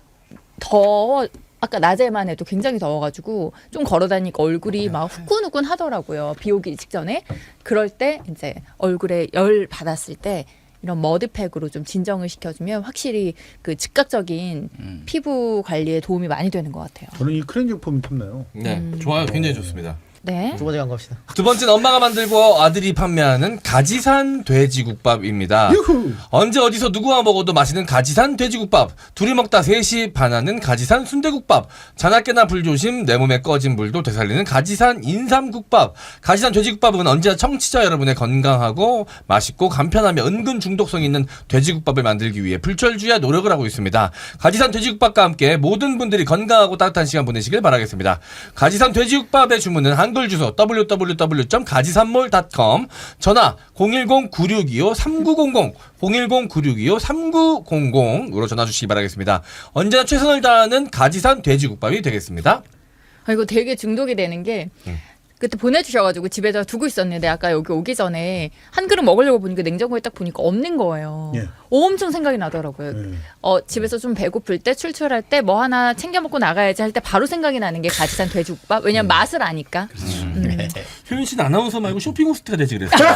더워 아까 낮에만 해도 굉장히 더워가지고 좀 걸어다니까 얼굴이 막 후끈후끈 하더라고요. 비 오기 직전에. 그럴 때 이제 얼굴에 열 받았을 때 이런 머드팩으로 좀 진정을 시켜주면 확실히 그 즉각적인 피부 관리에 도움이 많이 되는 것 같아요. 저는 이 클렌징 폼이 탐나요. 네. 좋아요. 굉장히 좋습니다. 네. 두 번째 광고 갑시다. 두 번째는 엄마가 만들고 아들이 판매하는 가지산 돼지국밥입니다. 유후. 언제 어디서 누구와 먹어도 맛있는 가지산 돼지국밥. 둘이 먹다 셋이 반하는 가지산 순대국밥. 자나깨나 불조심 내 몸에 꺼진 불도 되살리는 가지산 인삼국밥. 가지산 돼지국밥은 언제나 청취자 여러분의 건강하고 맛있고 간편하며 은근 중독성 있는 돼지국밥을 만들기 위해 불철주야 노력을 하고 있습니다. 가지산 돼지국밥과 함께 모든 분들이 건강하고 따뜻한 시간 보내시길 바라겠습니다. 가지산 돼지국밥의 주문은 한글 주소 www.가지산몰.com 전화 010-9625-3900 010-9625-3900으로 전화 주시기 바라겠습니다. 언제나 최선을 다하는 가지산 돼지국밥이 되겠습니다. 아, 이거 되게 중독이 되는 게 그때 보내주셔가지고 집에다 두고 있었는데 아까 여기 오기 전에 한 그릇 먹으려고 보니까 냉장고에 딱 보니까 없는 거예요. 예. 엄청 생각이 나더라고요. 집에서 좀 배고플 때 출출할 때 뭐 하나 챙겨 먹고 나가야지 할 때 바로 생각이 나는 게 가지산 돼지국밥. 왜냐면 맛을 아니까. 효윤 씨는 아나운서 말고 쇼핑 호스트가 되지 그랬어요.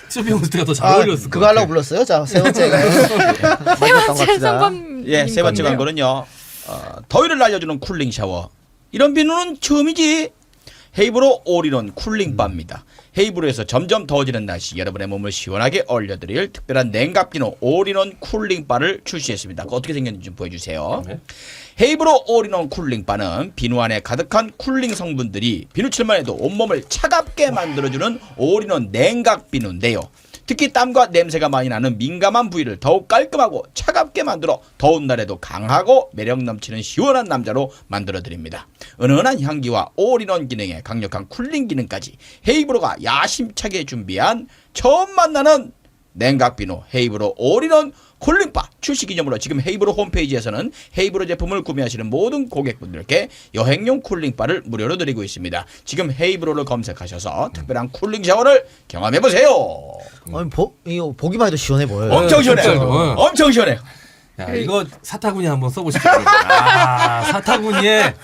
쇼핑 호스트가 더 잘 어울렸을 그거 것 하려고 같아요. 불렀어요. 자 세 번째가 세 번째 성범. 예, 세 번째 광고는요. 더위를 날려주는 쿨링 샤워. 이런 비누는 처음이지. 헤이브로 올인원 쿨링바입니다. 헤이브로에서 점점 더워지는 날씨 여러분의 몸을 시원하게 얼려드릴 특별한 냉각 비누 올인원 쿨링바를 출시했습니다. 그거 어떻게 생겼는지 좀 보여주세요. 네. 헤이브로 올인원 쿨링바는 비누 안에 가득한 쿨링 성분들이 비누칠만 해도 온몸을 차갑게 만들어주는 올인원 냉각 비누인데요. 특히 땀과 냄새가 많이 나는 민감한 부위를 더욱 깔끔하고 차갑게 만들어 더운 날에도 강하고 매력 넘치는 시원한 남자로 만들어드립니다. 은은한 향기와 올인원 기능에 강력한 쿨링 기능까지 헤이브로가 야심차게 준비한 처음 만나는 냉각비누 헤이브로 올인원 쿨링바 출시 기념으로 지금 헤이브로 홈페이지에서는 헤이브로 제품을 구매하시는 모든 고객분들께 여행용 쿨링바를 무료로 드리고 있습니다. 지금 헤이브로를 검색하셔서 특별한 쿨링 샤워를 경험해보세요. 아니, 이거 보기만 해도 시원해 보여요. 엄청 시원해. 진짜로. 엄청 시원해. 야, 이거 사타구니 한번 써보시겠습니다. 아, 사타구니에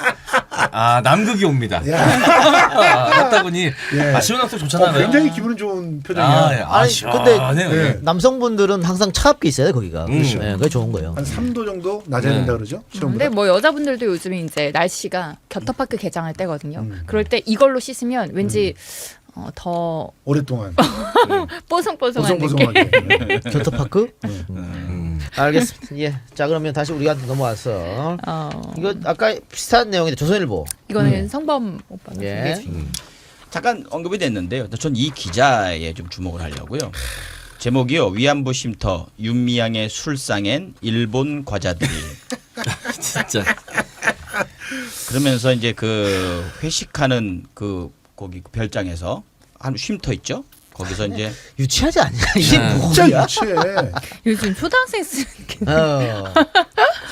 남극이 옵니다. 사타구니 시원하고 좋잖아요. 굉장히 기분 좋은 표정이야. 아니 근데 시원해요. 남성분들은 항상 차갑게 있어야 돼 거기가. 네, 그게 좋은 거예요. 한 3도 정도 낮아야 된다 그러죠? 근데 뭐 여자분들도 요즘에 이제 날씨가 겨터파크 개장할 때거든요. 그럴 때 이걸로 씻으면 왠지 더 오랫동안 뽀송뽀송한 느낌. 보송보송하게. 겨터파크? 알겠습니다. 예. 자 그러면 다시 우리한테 넘어와서 이거 아까 비슷한 내용인데 조선일보. 이거는 성범 오빠가 예. 준비해 주신 잠깐 언급이 됐는데요. 전 이 기자에 좀 주목을 하려고요. 제목이요. 위안부 쉼터 윤미향의 술상엔 일본 과자들이. 진짜. 그러면서 이제 그 회식하는 그 거기 별장에서 한 쉼터 있죠. 거기서 이제 유치하지 않냐? 이게 네. 진짜 뭐야? 유치해. 요즘 초등학생 쓰는 게 어.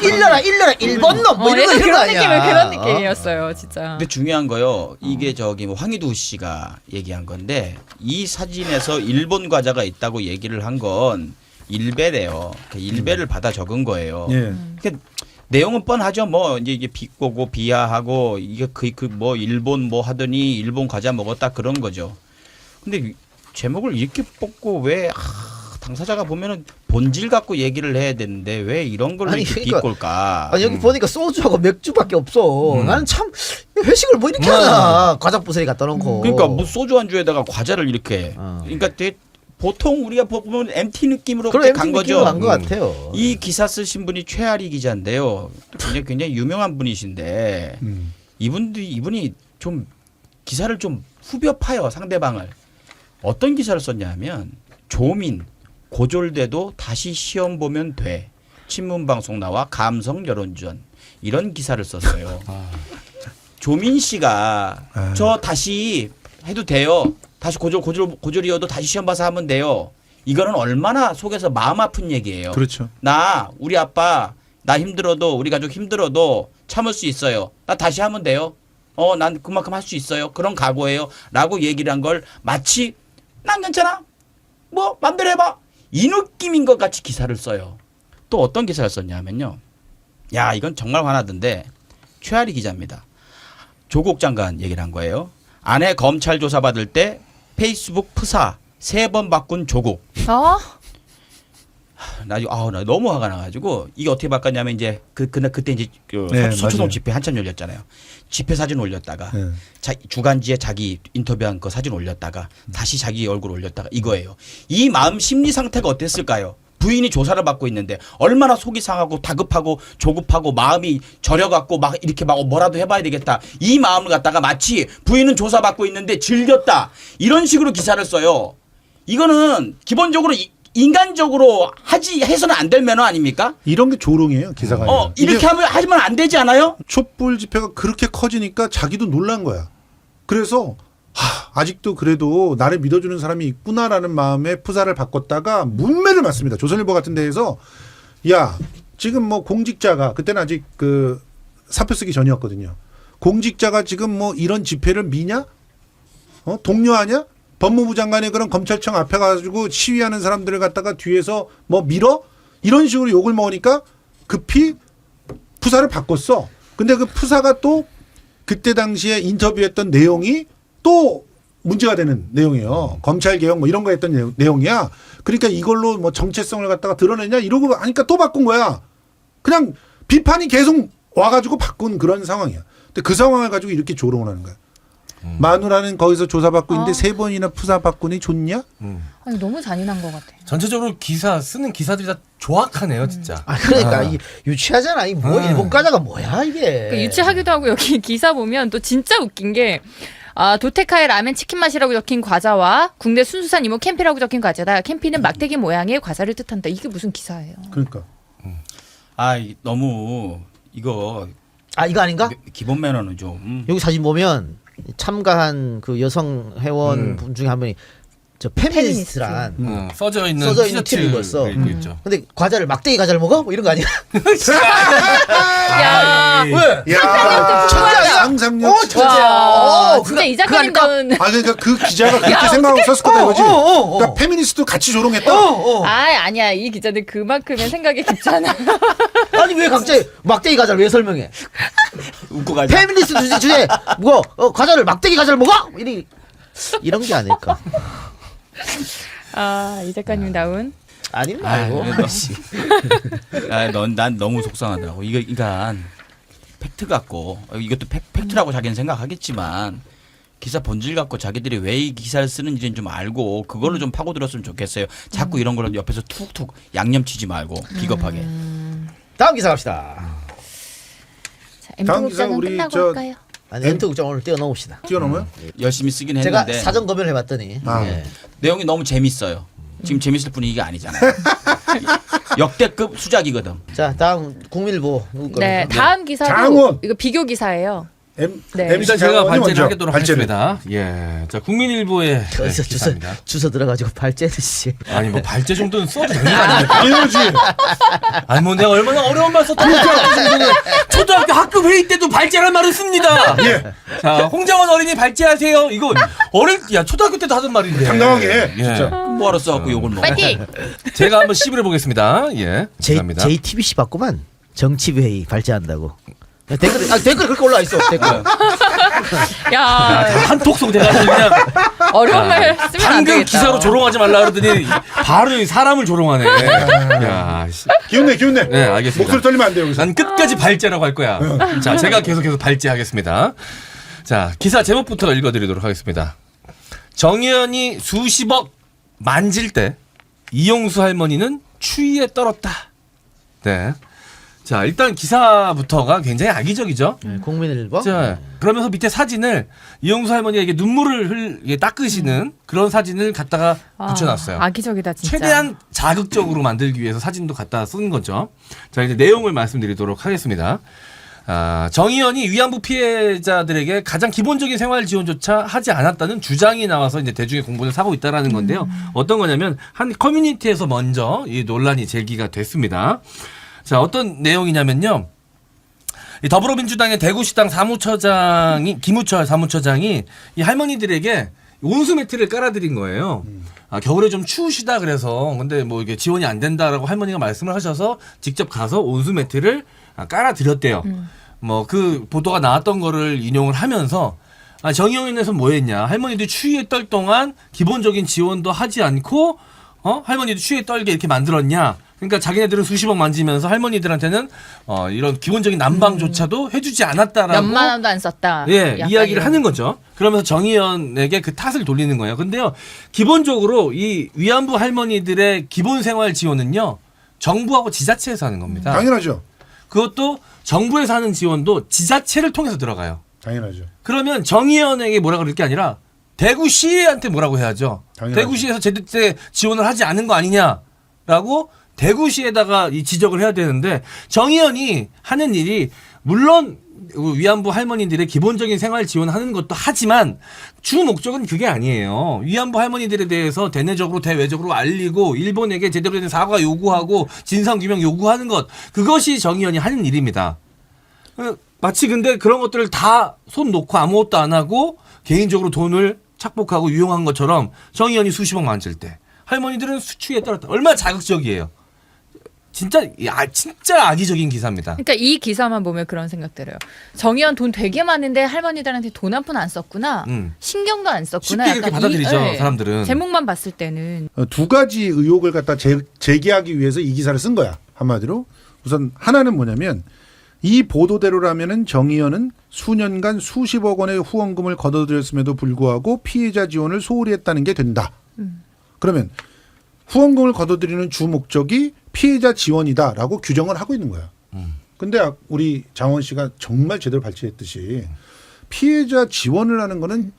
일러라 1번 놈 뭐 이런 거 약간 이런 거 그런 아니야. 그런 느낌이었어요, 진짜. 근데 중요한 거요. 이게 저기 뭐 황희두 씨가 얘기한 건데 이 사진에서 일본 과자가 있다고 얘기를 한 건 일배래요. 일배를 받아 적은 거예요. 예. 그러니까 내용은 뻔하죠. 뭐 이제 이게 비꼬고 비하하고 이게 그 뭐 일본 뭐 하더니 일본 과자 먹었다 그런 거죠. 근데 제목을 이렇게 뽑고 왜 당사자가 보면은 본질 갖고 얘기를 해야 되는데 왜 이런 걸로 아니, 이렇게 그러니까- 비꼴까? 아니 여기 보니까 소주하고 맥주밖에 없어. 나는 참 회식을 뭐 이렇게 하나 과자 부스러기 갖다 놓고. 그러니까 뭐 소주 안주에다가 과자를 이렇게. 그러니까 되게 보통 우리가 보면 MT 느낌으로 그런 간 MT 거죠. 느낌으로 간것 같아요. 이 기사 쓰신 분이 최아리 기자인데요. 굉장히 유명한 분이신데 이분이 좀 기사를 좀 후벼 파요, 상대방을. 어떤 기사를 썼냐면 조민 고졸돼도 다시 시험 보면 돼. 친문방송 나와 감성 여론전 이런 기사를 썼어요. 조민 씨가 저 다시 해도 돼요. 다시 고졸이어도 다시 시험 봐서 하면 돼요. 이거는 얼마나 속에서 마음 아픈 얘기예요. 그렇죠. 나 우리 아빠 나 힘들어도 우리 가족 힘들어도 참을 수 있어요. 나 다시 하면 돼요. 난 그만큼 할 수 있어요. 그런 각오예요. 라고 얘기를 한 걸 마치 난 괜찮아. 뭐 맘대로 해봐. 이 느낌인 것 같이 기사를 써요. 또 어떤 기사를 썼냐면요. 야 이건 정말 화나던데 최아리 기자입니다. 조국 장관 얘기를 한 거예요. 아내 검찰 조사 받을 때 페이스북 프사 3번 바꾼 조국. 나 너무 화가 나가지고 이게 어떻게 바꿨냐면 이제 그때 이제 네, 서초동 맞아요. 집회 한참 열렸잖아요. 집회 사진 올렸다가 네. 주간지에 자기 인터뷰한 거 사진 올렸다가 다시 자기 얼굴 올렸다가 이거예요. 이 마음 심리 상태가 어땠을까요? 부인이 조사를 받고 있는데 얼마나 속이 상하고 다급하고 조급하고 마음이 저려갖고 막 이렇게 막 뭐라도 해봐야 되겠다. 이 마음을 갖다가 마치 부인은 조사받고 있는데 즐겼다. 이런 식으로 기사를 써요. 이거는 기본적으로 인간적으로 해서는 안 될 매너 아닙니까? 이런 게 조롱이에요, 기사가. 아니라. 이렇게 하면 안 되지 않아요? 촛불 집회가 그렇게 커지니까 자기도 놀란 거야. 그래서 아직도 그래도 나를 믿어주는 사람이 있구나라는 마음에 푸사를 바꿨다가 문매를 맞습니다. 조선일보 같은 데에서 야 지금 뭐 공직자가 그때는 아직 그 사표 쓰기 전이었거든요. 공직자가 지금 뭐 이런 집회를 미냐? 독려하냐? 법무부 장관이 그런 검찰청 앞에 가지고 시위하는 사람들을 갖다가 뒤에서 뭐 밀어? 이런 식으로 욕을 먹으니까 급히 푸사를 바꿨어. 근데 그 푸사가 또 그때 당시에 인터뷰했던 내용이 또 문제가 되는 내용이에요. 검찰 개혁 뭐 이런 거 했던 내용이야. 그러니까 이걸로 뭐 정체성을 갖다가 드러내냐 이러고 하니까 또 바꾼 거야. 그냥 비판이 계속 와가지고 바꾼 그런 상황이야. 근데 그 상황을 가지고 이렇게 조롱을 하는 거야. 마누라는 거기서 조사받고 있는데 3번이나 푸사 바꾸니 좋냐? 아니, 너무 잔인한 것 같아. 전체적으로 기사 쓰는 기사들이 다 조악하네요, 진짜. 그러니까 이게 유치하잖아. 이 뭐 일본 과자가 뭐야 이게. 그 유치하기도 하고 여기 기사 보면 또 진짜 웃긴 게 도테카의 라멘 치킨 맛이라고 적힌 과자와 국내 순수산 이모 캠피라고 적힌 과자다. 캠피는 막대기 모양의 과자를 뜻한다. 이게 무슨 기사예요? 그러니까. 너무 이거 이거 아닌가? 기본 매너는 좀. 여기 사진 보면 참가한 그 여성 회원 분 중에 한 분이 저 페미니스트란 써져 있는 티를 입었어. 입고 있죠. 근데 과자를 막대기 과자를 먹어? 뭐 이런 거 아니야? 야, 왜? 야, 진짜 상상력. 와, 진짜 이 작가님은 그러니까 그 기자가 그렇게 생각하고 썼을 거다 이거지. 그러니까 페미니스트도 같이 조롱했다. 아니야. 이 기자는 그만큼의 생각이 깊잖아. 아니 왜 갑자기 막대기 과자를 왜 설명해? 웃고 가자. 페미니스트 주제 뭐 과자를 막대기 과자를 먹어? 이런 게 아닐까? 이 작가님 다운. 아닌 말고. 난 너무 속상하더라고. 이거 인간 팩트 갖고 이것도 팩트라고 자기는 생각하겠지만 기사 본질 갖고 자기들이 왜 이 기사를 쓰는지는 좀 알고 그걸로 좀 파고들었으면 좋겠어요. 자꾸 이런 걸로 옆에서 툭툭 양념치지 말고 비겁하게. 다음 기사 갑시다. 자, 다음 기사 MT국장은 우리 끝나고 저- 할까요? 아니 엔터국장 오늘 뛰어넘읍시다. 뛰어넘어요? 열심히 쓰긴 제가 했는데 사전 검열을 해봤더니 예. 내용이 너무 재밌어요. 지금 재밌을 분위기가 아니잖아요. 역대급 수작이거든. 자 다음 국민일보 누구 네, 겁니까? 다음 기사도 장원! 이거 비교 기사예요. 네. 일단 제가 발제를 먼저, 하도록 발제를. 하겠습니다. 예, 자 국민일보의 네, 주소 기사입니다. 주소 들어가지고 발제듯이. 아니 뭐 발제 정도는 써도 되는 거 아닙니까? 이거지. 아니 뭐 내가 얼마나 어려운 말 썼다고 초등학교 학급 회의 때도 발제란 말을 씁니다. 예. 자 홍장원 어린이 발제하세요. 이거 야 초등학교 때도 하던 말인데. 당당하게 해, 예. 진짜. 뭐하러 써갖고 욕을 먹어. 파이팅! 제가 한번 시비를 보겠습니다. 예, 감사합니다. JTBC 받고만 정치회의 발제한다고. 댓글 그렇게 올라와 있어. 댓글. 야, 한톡 돼가지고 그냥 어려운 말 쓰면 안 방금 되겠다. 기사로 조롱하지 말라 그러더니 바로 사람을 조롱하네. 야, 씨. 기운내, 기운내. 네, 알겠습니다. 목소리 떨리면 안 돼요, 여기서. 난 끝까지 발제라고 할 거야. 자, 제가 계속해서 발제하겠습니다. 자, 기사 제목부터 읽어드리도록 하겠습니다. 정의연이 수십억 만질 때 이용수 할머니는 추위에 떨었다. 네. 자, 일단 기사부터가 굉장히 악의적이죠. 국민일보. 자, 그러면서 밑에 사진을 이용수 할머니가 이게 눈물을 닦으시는 그런 사진을 갖다가 붙여놨어요. 악의적이다 진짜. 최대한 자극적으로 만들기 위해서 사진도 갖다 쓴 거죠. 자, 이제 내용을 말씀드리도록 하겠습니다. 정의연이 위안부 피해자들에게 가장 기본적인 생활 지원조차 하지 않았다는 주장이 나와서 이제 대중의 공분을 사고 있다라는 건데요. 어떤 거냐면 한 커뮤니티에서 먼저 이 논란이 제기가 됐습니다. 자, 어떤 내용이냐면요. 이 더불어민주당의 대구시당 사무처장이 김우철 사무처장이 이 할머니들에게 온수 매트를 깔아드린 거예요. 겨울에 좀 추우시다 그래서 근데 뭐 이게 지원이 안 된다라고 할머니가 말씀을 하셔서 직접 가서 온수 매트를 깔아드렸대요. 뭐 그 보도가 나왔던 거를 인용을 하면서 정의연에서 뭐 했냐. 할머니들이 추위에 떨 동안 기본적인 지원도 하지 않고 할머니도 추위에 떨게 이렇게 만들었냐. 그러니까 자기네들은 수십억 만지면서 할머니들한테는 이런 기본적인 난방조차도 해주지 않았다라고 몇만 원도 안 썼다. 예, 약간 이야기를 이런. 하는 거죠. 그러면서 정의연에게 그 탓을 돌리는 거예요. 근데요, 기본적으로 이 위안부 할머니들의 기본 생활 지원은요, 정부하고 지자체에서 하는 겁니다. 당연하죠. 그것도 정부에서 하는 지원도 지자체를 통해서 들어가요. 당연하죠. 그러면 정의연에게 뭐라 그럴 게 아니라 대구시한테 뭐라고 해야죠. 당연하죠. 대구시에서 제때 지원을 하지 않은 거 아니냐라고 대구시에다가 이 지적을 해야 되는데 정의연이 하는 일이 물론 위안부 할머니들의 기본적인 생활 지원하는 것도 하지만 주 목적은 그게 아니에요. 위안부 할머니들에 대해서 대내적으로 대외적으로 알리고 일본에게 제대로 된 사과 요구하고 진상규명 요구하는 것 그것이 정의연이 하는 일입니다. 마치 근데 그런 것들을 다 손 놓고 아무것도 안 하고 개인적으로 돈을 착복하고 유용한 것처럼 정의연이 수십억 만질 때 할머니들은 수추에 떨었다. 얼마나 자극적이에요. 진짜 악의적인 기사입니다. 그러니까 이 기사만 보면 그런 생각 들어요. 정의연 돈 되게 많은데 할머니들한테 돈 한 푼 안 썼구나. 신경도 안 썼구나. 쉽게 그렇게 약간 받아들이죠, 사람들은. 제목만 봤을 때는. 두 가지 의혹을 갖다 제기하기 위해서 이 기사를 쓴 거야. 한마디로. 우선 하나는 뭐냐면 이 보도대로라면은 정의연은 수년간 수십억 원의 후원금을 거둬들였음에도 불구하고 피해자 지원을 소홀히 했다는 게 된다. 그러면 후원금을 거둬들이는 주 목적이 피해자 지원이다라고 규정을 하고 있는 거야. 근데 우리 장원 씨가 정말 제대로 발췌했듯이 피해자 지원을 하는 거는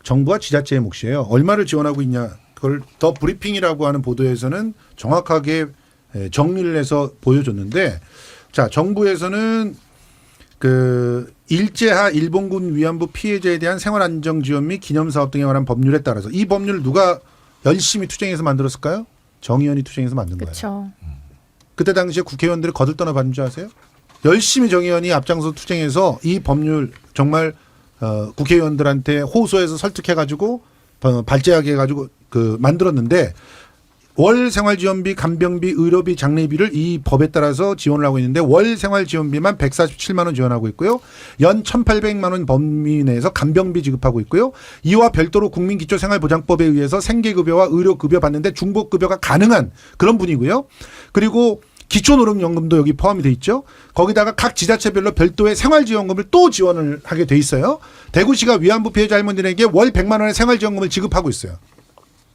정부와 지자체의 몫이에요. 얼마를 지원하고 있냐. 그걸 더 브리핑이라고 하는 보도에서는 정확하게 정리를 해서 보여줬는데 자, 정부에서는 그 일제하 일본군 위안부 피해자에 대한 생활안정지원 및 기념사업 등에 관한 법률에 따라서 이 법률을 누가 열심히 투쟁해서 만들었을까요? 정의연이 투쟁해서 만든 거예요. 그렇죠. 그때 당시에 국회의원들이 거들떠나 받은 줄 아세요? 열심히 정의연이 앞장서 투쟁해서 이 법률 정말 국회의원들한테 호소해서 설득해가지고 발제하게 해가지고 그 만들었는데 월 생활지원비, 간병비, 의료비, 장례비를 이 법에 따라서 지원을 하고 있는데 월 생활지원비만 147만 원 지원하고 있고요. 연 1,800만 원 범위 내에서 간병비 지급하고 있고요. 이와 별도로 국민기초생활보장법에 의해서 생계급여와 의료급여 받는데 중복급여가 가능한 그런 분이고요. 그리고 기초노령연금도 여기 포함이 돼 있죠. 거기다가 각 지자체별로 별도의 생활지원금을 또 지원을 하게 돼 있어요. 대구시가 위안부 피해자 할머니들에게 월 100만 원의 생활지원금을 지급하고 있어요.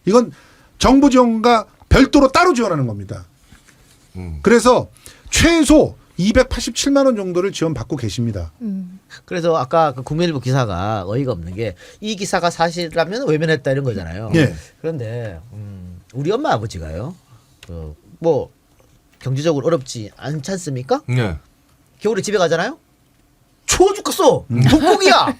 이건 정부 지원과 별도로 따로 지원하는 겁니다. 그래서 최소 287만 원 정도를 지원받고 계십니다. 그래서 아까 그 국민일보 기사가 어이가 없는 게 이 기사가 사실이라면 외면했다 이런 거잖아요. 예. 그런데 우리 엄마 아버지가요. 뭐 경제적으로 어렵지 않지 않습니까? 네. 겨울에 집에 가잖아요. 추워 죽겠어. 바꿨어. 북극이야.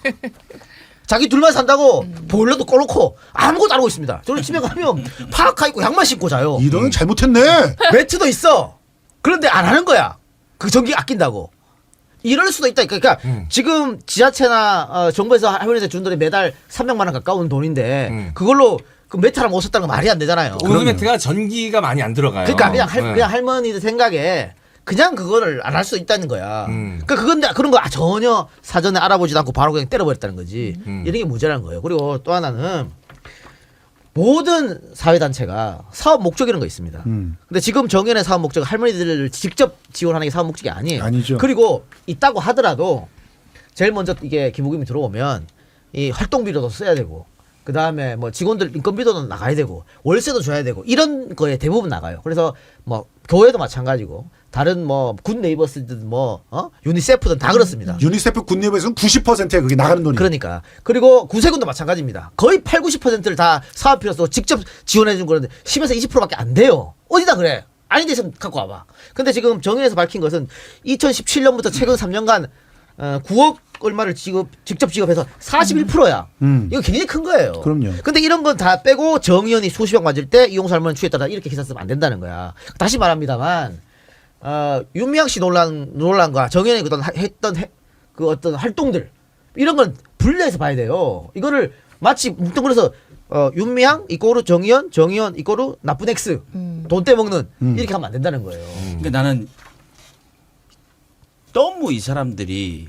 자기 둘만 산다고 보일러도 꺼놓고 아무것도 안 하고 있습니다. 저는 집에 가면 파카 입고 양말 신고 자요. 이런 잘못했네. 매트도 있어. 그런데 안 하는 거야. 그 전기 아낀다고. 이럴 수도 있다. 그러니까 지금 지자체나 정부에서 할머니한테 준 돈이 매달 300만 원 가까운 돈인데 그걸로 그 매트를 못 썼다는 건 말이 안 되잖아요. 오르메트가 전기가 많이 안 들어가요. 그러니까 그냥, 네. 그냥 할머니들 생각에 그냥 그거를 안 할 수 있다는 거야. 그러니까 그건데 그런 거 전혀 사전에 알아보지도 않고 바로 그냥 때려버렸다는 거지. 이런 게 문제라는 거예요. 그리고 또 하나는 모든 사회단체가 사업 목적이라는 거 있습니다. 근데 지금 정연의 사업 목적 할머니들을 직접 지원하는 게 사업 목적이 아니에요. 아니죠. 그리고 있다고 하더라도 제일 먼저 이게 기부금이 들어오면 이 활동비로도 써야 되고 그 다음에 뭐 직원들 인건비도 나가야 되고 월세도 줘야 되고 이런 거에 대부분 나가요. 그래서 뭐 교회도 마찬가지고 다른 뭐 군 네이버스든 뭐 유니세프든 다 그렇습니다. 유니세프 군립에서는 90%에 그게 나가는 돈이. 그러니까 그리고 구세군도 마찬가지입니다. 거의 8, 90%를 다 사업 필요서 직접 지원해 준 거는데 10에서 20%밖에 안 돼요. 어디다 그래? 아닌 데서 갖고 와봐. 근데 지금 정의에서 밝힌 것은 2017년부터 최근 3년간 9억 얼마를 직접 지급해서 41%야. 이거 굉장히 큰 거예요. 그럼요. 근데 이런 건 다 빼고 정의원이 수십억 맞을 때 이용수 할머니 취했다 이렇게 계산 쓰면 안 된다는 거야. 다시 말합니다만 윤미향 씨 논란과 정의원이 했던 그 어떤 활동들 이런 건 분리해서 봐야 돼요. 이거를 마치 뭉뚱그려서 윤미향 이꼬르 정의원 이꼬르 나쁜 X 돈 떼먹는 이렇게 하면 안 된다는 거예요. 그러니까 나는 너무 이 사람들이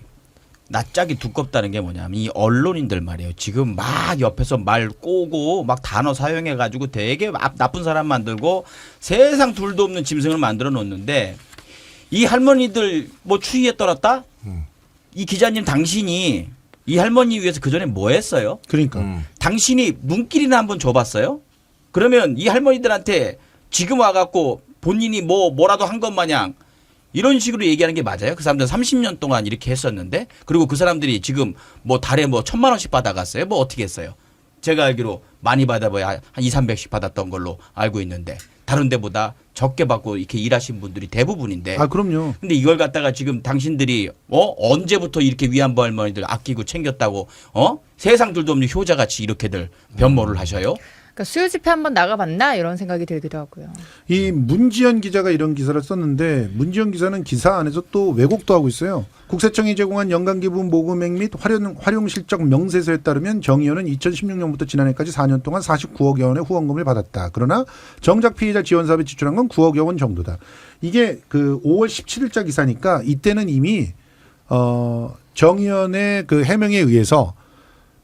낯짝이 두껍다는 게 뭐냐면 이 언론인들 말이에요. 지금 막 옆에서 말 꼬고 막 단어 사용해가지고 되게 나쁜 사람 만들고 세상 둘도 없는 짐승을 만들어 놓는데 이 할머니들 뭐 추위에 떨었다? 이 기자님 당신이 이 할머니 위해서 그전에 뭐 했어요? 그러니까. 당신이 눈길이나 한번 줘봤어요? 그러면 이 할머니들한테 지금 와갖고 본인이 뭐라도 한 것 마냥 이런 식으로 얘기하는 게 맞아요? 그 사람들은 30년 동안 이렇게 했었는데 그리고 그 사람들이 지금 뭐 달에 뭐 1,000만 원씩 받아갔어요? 뭐 어떻게 했어요? 제가 알기로 많이 받아봐야 한 200~300씩 받았던 걸로 알고 있는데 다른 데보다 적게 받고 이렇게 일하신 분들이 대부분인데 아 그럼요. 근데 이걸 갖다가 지금 당신들이 언제부터 이렇게 위안부 할머니들 아끼고 챙겼다고 세상들도 없는 효자같이 이렇게들 변모를 하셔요? 그러니까 수요 집회 한번 나가봤나 이런 생각이 들기도 하고요. 이 문지연 기자가 이런 기사를 썼는데 문지연 기자는 기사 안에서 또 왜곡도 하고 있어요. 국세청이 제공한 연간 기부 모금액 및 활용 실적 명세서에 따르면 정 의원은 2016년부터 지난해까지 4년 동안 49억여 원의 후원금을 받았다. 그러나 정작 피해자 지원 사업에 지출한 건 9억여 원 정도다. 이게 그 5월 17일자 기사니까 이때는 이미 정 의원의 그 해명에 의해서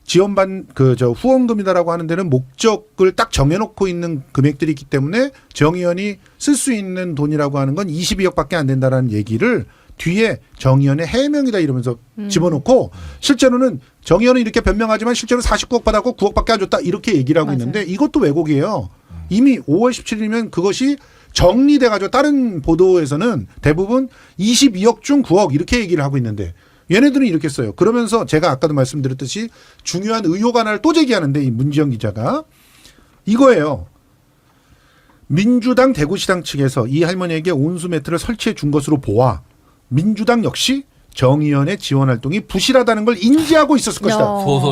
지원반 후원금이다라고 하는 데는 목적을 딱 정해놓고 있는 금액들이 있기 때문에 정 의원이 쓸 수 있는 돈이라고 하는 건 22억밖에 안 된다라는 얘기를 뒤에 정 의원의 해명이다 이러면서 집어넣고 실제로는 정 의원은 이렇게 변명하지만 실제로 49억 받았고 9억밖에 안 줬다 이렇게 얘기를 하고 맞아요. 있는데 이것도 왜곡이에요. 이미 5월 17일이면 그것이 정리돼가지고 다른 보도에서는 대부분 22억 중 9억 이렇게 얘기를 하고 있는데 얘네들은 이렇게 써요. 그러면서 제가 아까도 말씀드렸듯이 중요한 의혹 하나를 또 제기하는데 이 문지영 기자가 이거예요. 민주당 대구시당 측에서 이 할머니에게 온수 매트를 설치해 준 것으로 보아 민주당 역시 정 의원의 지원 활동이 부실하다는 걸 인지하고 있었을 것이다.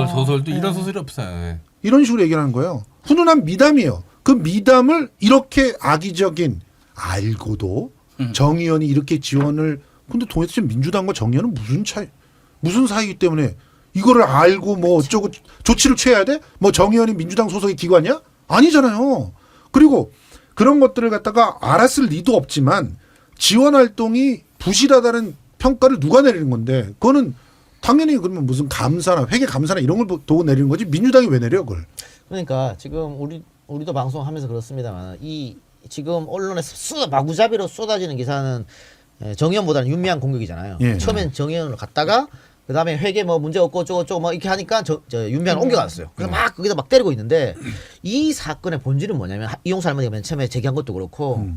소설도 이런 소설이 없어요. 예. 이런 식으로 얘기를 하는 거예요. 훈훈한 미담이에요. 그 미담을 이렇게 악의적인 알고도 정 의원이 이렇게 지원을 근데 도대체 민주당과 정 의원은 무슨 사이이기 때문에 이거를 알고 뭐 어쩌고 조치를 취해야 돼? 뭐 정 의원이 민주당 소속의 기관이야? 아니잖아요. 그리고 그런 것들을 갖다가 알았을 리도 없지만 지원 활동이 부실하다는 평가를 누가 내리는 건데 그거는 당연히 그러면 무슨 감사나 회계 감사나 이런 걸 보고 내리는 거지 민주당이 왜 내려 그걸? 그러니까 지금 우리도 방송하면서 그렇습니다만 이 지금 언론에서 마구잡이로 쏟아지는 기사는 정의원보다는 윤미향 공격이잖아요. 예. 처음엔 정의원으로 갔다가 그다음에 회계 뭐 문제 없고 어쩌고 뭐 이렇게 하니까 저 윤미향을 옮겨갔어요. 그래서 막 거기다 막 때리고 있는데 이 사건의 본질은 뭐냐면 이용수 할머니가 맨 처음에 제기한 것도 그렇고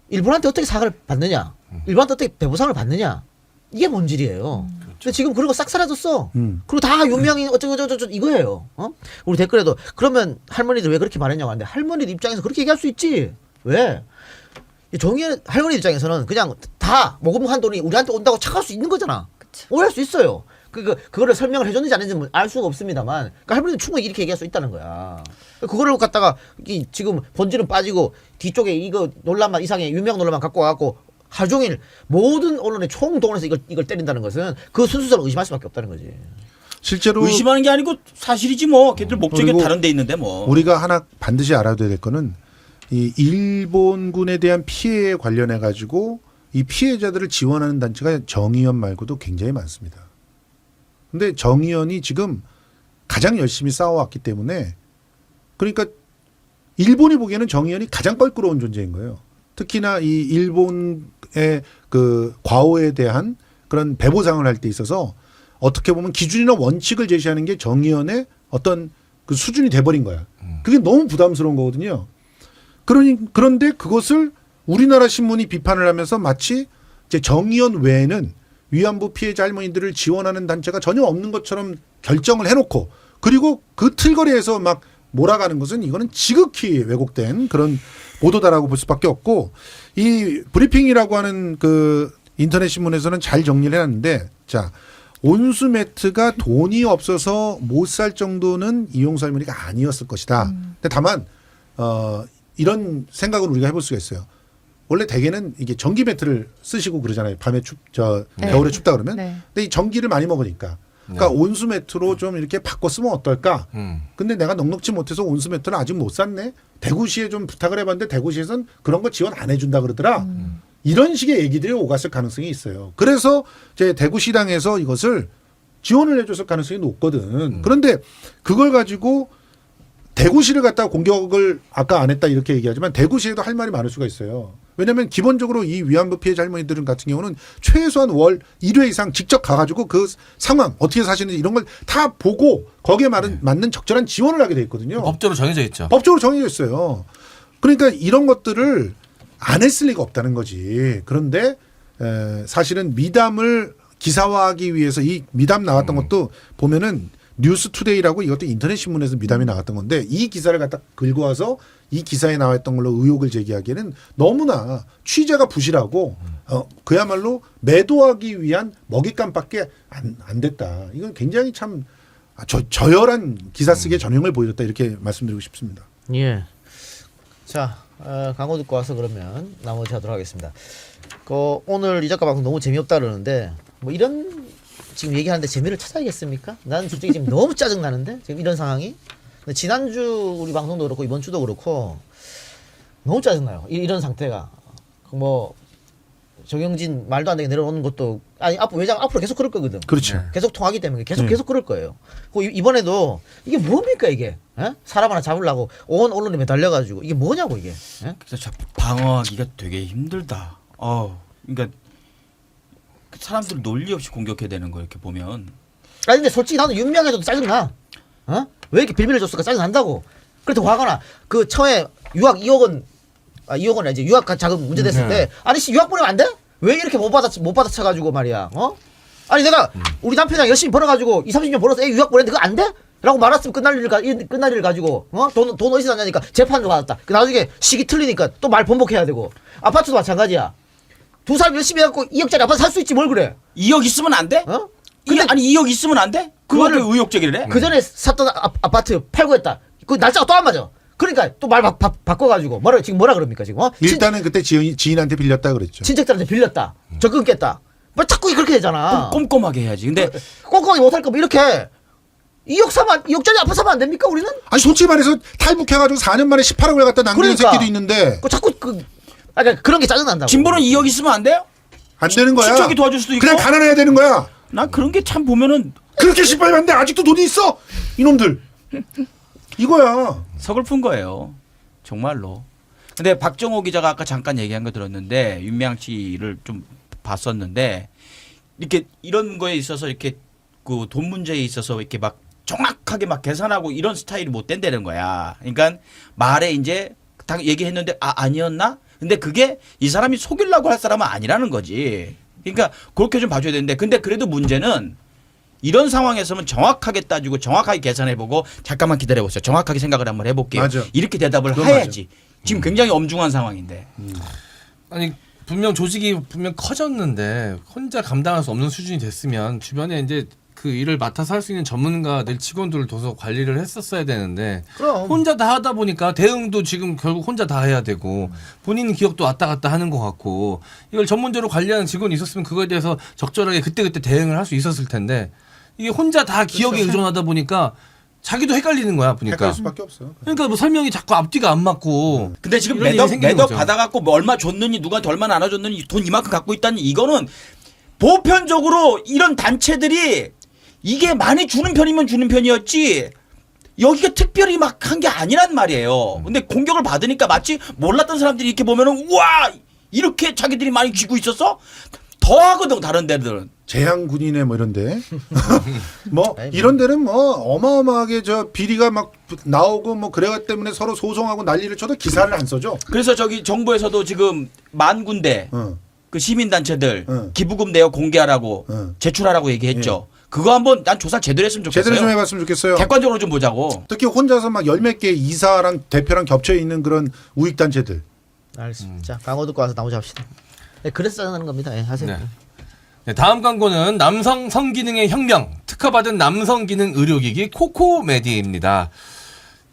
일본한테 어떻게 사과를 받느냐, 일본한테 어떻게 배보상을 받느냐 이게 본질이에요. 근데 지금 그런 거 싹 사라졌어. 그리고 다 윤미향이 어쩌고 이거예요. 우리 댓글에도 그러면 할머니들 왜 그렇게 말했냐고 하는데 할머니들 입장에서 그렇게 얘기할 수 있지. 왜? 정의연 할머니 입장에서는 그냥 다 모금한 돈이 우리한테 온다고 착각할 수 있는 거잖아. 오해할 수 있어요. 그거를 설명을 해줬는지 안 했는지 알 수가 없습니다만, 그러니까 할머니는 충분히 이렇게 얘기할 수 있다는 거야. 그거를 갖다가 지금 본질은 빠지고 뒤쪽에 이거 논란만 이상의 유명 논란만 갖고 와갖고 하루 종일 모든 언론에 총동원해서 이걸 때린다는 것은 그 순수성을 의심할 수밖에 없다는 거지. 실제로 의심하는 게 아니고 사실이지 뭐. 걔들 목적이 그리고 다른 데 있는데 뭐. 우리가 하나 반드시 알아둬야 될 거는 이 일본군에 대한 피해에 관련해 가지고 이 피해자들을 지원하는 단체가 정의연 말고도 굉장히 많습니다. 근데 정의연이 지금 가장 열심히 싸워왔기 때문에, 그러니까 일본이 보기에는 정의연이 가장 껄끄러운 존재인 거예요. 특히나 이 일본의 그 과오에 대한 그런 배보상을 할 때 있어서 어떻게 보면 기준이나 원칙을 제시하는 게 정의연의 어떤 그 수준이 돼버린 거야. 그게 너무 부담스러운 거거든요. 그런데 그것을 우리나라 신문이 비판을 하면서 마치 이제 정의연 외에는 위안부 피해자 할머니들을 지원하는 단체가 전혀 없는 것처럼 결정을 해놓고, 그리고 그 틀거리에서 막 몰아가는 것은 이거는 지극히 왜곡된 그런 보도다라고 볼 수밖에 없고, 이 브리핑이라고 하는 그 인터넷 신문에서는 잘 정리를 해놨는데, 자, 온수매트가 돈이 없어서 못 살 정도는 이용수 할머니가 아니었을 것이다. 근데 다만 이런 생각을 우리가 해볼 수가 있어요. 원래 대개는 이게 전기 매트를 쓰시고 그러잖아요. 밤에 겨울에 춥다 그러면. 네. 근데 이 전기를 많이 먹으니까. 그러니까 온수 매트로 좀 이렇게 바꿔 쓰면 어떨까? 근데 내가 넉넉지 못해서 온수 매트를 아직 못 샀네. 대구시에 좀 부탁을 해봤는데 대구시에선 그런 거 지원 안 해준다 그러더라. 이런 식의 얘기들이 오갔을 가능성이 있어요. 그래서 이제 대구시당에서 이것을 지원을 해줬을 가능성이 높거든. 그런데 그걸 가지고 대구시를 갖다가 공격을 아까 안 했다 이렇게 얘기하지만 대구시에도 할 말이 많을 수가 있어요. 왜냐하면 기본적으로 이 위안부 피해자 할머니들 같은 경우는 최소한 월 1회 이상 직접 가가지고 그 상황 어떻게 사시는지 이런 걸 다 보고 거기에 맞는 적절한 지원을 하게 돼 있거든요. 법적으로 정해져 있죠. 법적으로 정해져 있어요. 그러니까 이런 것들을 안 했을 리가 없다는 거지. 그런데 사실은 미담을 기사화하기 위해서 이 미담 나왔던 것도 보면은 뉴스투데이라고 이것도 인터넷 신문에서 미담이 나왔던 건데 이 기사를 갖다 긁고 와서 이 기사에 나왔던 걸로 의혹을 제기하기에는 너무나 취재가 부실하고 그야말로 매도하기 위한 먹잇감밖에 안 됐다. 이건 굉장히 참 저열한 기사 쓰기의 전형을 보여줬다 이렇게 말씀드리고 싶습니다. 예. 자, 광고 듣고 와서 그러면 나머지 하도록 하겠습니다. 오늘 이 작가 방송 너무 재미없다 그러는데 뭐 이런 지금 얘기하는데 재미를 찾아야겠습니까? 나는 솔직히 지금 너무 짜증 나는데 지금 이런 상황이. 근데 지난주 우리 방송도 그렇고 이번 주도 그렇고 너무 짜증 나요. 이런 상태가 뭐 정영진 말도 안 되게 내려오는 것도 아니 외장 앞으로 계속 그럴 거거든. 그렇죠. 계속 통하기 때문에 계속 그럴 거예요. 이번에도 이게 뭡니까 이게? 에? 사람 하나 잡으려고 온 언론에 매달려가지고 이게 뭐냐고 이게? 에? 그래서 방어하기가 되게 힘들다. 그러니까 사람들 논리 없이 공격해야 되는 거 이렇게 보면. 아니 근데 솔직히 나는 윤명해도 짜증나. 왜 이렇게 빌미를 줬을까 짜증 난다고. 그래도 화가 나. 그 처에 유학 2억 원, 2억 원이 이제 유학 자금 문제 됐을 때 아니 씨 유학 보내면 안 돼? 왜 이렇게 못 받아쳐가지고 말이야. 아니 내가 우리 남편이랑 열심히 벌어가지고 20-30년 벌어서 애 유학 보냈는데 그거 안 돼? 라고 말았으면 끝날 일을 가지고 돈 어디서 났냐니까 재판도 받았다. 나중에 시기 틀리니까 또 말 번복해야 되고. 아파트도 마찬가지야. 2살 열심히 해갖고 2억짜리 아파트 살 수 있지 뭘 그래? 2억 있으면 안 돼? 근데 아니 2억 있으면 안 돼? 그거를 의욕적이래? 그 전에 샀던 아파트 팔고 했다. 그 날짜가 또 안 맞아. 그러니까 또 말 바꿔가지고 지금 뭐라 그럽니까 지금? 일단은 그때 지인한테 빌렸다 그랬죠. 친척들한테 빌렸다. 적금 깼다. 뭐 자꾸 그렇게 되잖아. 꼼꼼하게 해야지. 근데 꼼꼼하게 못할 거면 이렇게 2억짜리 아파트 사면 안 됩니까 우리는? 아니 솔직히 말해서 탈북해가지고 4년 만에 18억을 갖다 남기는 그러니까. 새끼도 있는데 자꾸 그런 게 짜증난다고. 진보는 2억 있으면 안 돼요? 안 되는 거야. 친척이 도와줄 수도 있고. 그냥 가난해야 되는 거야. 나 그런 게 참 보면은 그렇게 시발했는데 아직도 돈이 있어 이놈들. 이거야. 서글픈 거예요. 정말로. 근데 박정호 기자가 아까 잠깐 얘기한 거 들었는데 윤미향 씨를 좀 봤었는데 이렇게 이런 거에 있어서 이렇게 그 돈 문제에 있어서 이렇게 막 정확하게 막 계산하고 이런 스타일이 못 된다는 거야. 그러니까 말에 이제 딱 얘기했는데 아니었나? 근데 그게 이 사람이 속이려고 할 사람은 아니라는 거지. 그러니까 그렇게 좀 봐줘야 되는데 근데 그래도 문제는 이런 상황에서는 정확하게 따지고 정확하게 계산해보고 잠깐만 기다려보세요. 정확하게 생각을 한번 해볼게요. 맞아. 이렇게 대답을 그건 해야지. 지금 굉장히 엄중한 상황인데. 아니 분명 조직이 분명 커졌는데 혼자 감당할 수 없는 수준이 됐으면 주변에 이제 그 일을 맡아서 할 수 있는 전문가들 직원들을 둬서 관리를 했었어야 되는데 그럼. 혼자 다 하다 보니까 대응도 지금 결국 혼자 다 해야 되고 본인 기억도 왔다 갔다 하는 것 같고 이걸 전문적으로 관리하는 직원이 있었으면 그거에 대해서 적절하게 그때그때 대응을 할 수 있었을 텐데 이게 혼자 다 기억에 의존하다 보니까 자기도 헷갈리는 거야 보니까. 헷갈릴 수밖에 없어요. 그러니까 뭐 설명이 자꾸 앞뒤가 안 맞고. 근데 지금 이런 일이 매덕 생기는 매덕 거죠. 받아갖고 뭐 얼마 줬느니 누구한테 얼마 나눠줬느니 돈 이만큼 갖고 있다니 이거는 보편적으로 이런 단체들이 이게 많이 주는 편이면 주는 편이었지 여기가 특별히 막 한 게 아니란 말이에요. 근데 공격을 받으니까 마치 몰랐던 사람들이 이렇게 보면은 우와 이렇게 자기들이 많이 쥐고 있었어? 더 하거든 다른 데들은. 재향군인회 뭐 이런데 뭐 이런 데는 뭐 어마어마하게 저 비리가 막 나오고 뭐 그래가 때문에 서로 소송하고 난리를 쳐도 기사를 안 써줘. 그래서 저기 정부에서도 지금 만 군데 어. 그 시민단체들 응. 기부금 내역 공개하라고 응. 제출하라고 얘기했죠. 그거 한번 난 조사 제대로 했으면 좋겠어요. 제대로 좀 해봤으면 좋겠어요. 객관적으로 좀 보자고. 특히 혼자서 막 열 몇 개 이사랑 대표랑 겹쳐 있는 그런 우익단체들. 알겠습니다. 자, 광고 듣고 와서 나머지 합시다. 네, 그래서 하는 겁니다. 예, 하세요. 네. 네, 다음 광고는 남성 성기능의 혁명 특허받은 남성 기능 의료기기 코코메디입니다.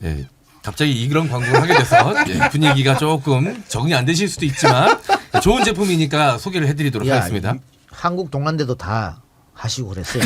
예, 갑자기 이런 광고를 하게 돼서 예, 분위기가 조금 적응이 안 되실 수도 있지만 좋은 제품이니까 소개를 해드리도록 하겠습니다. 한국 동란대도 다 하시고 그랬어요.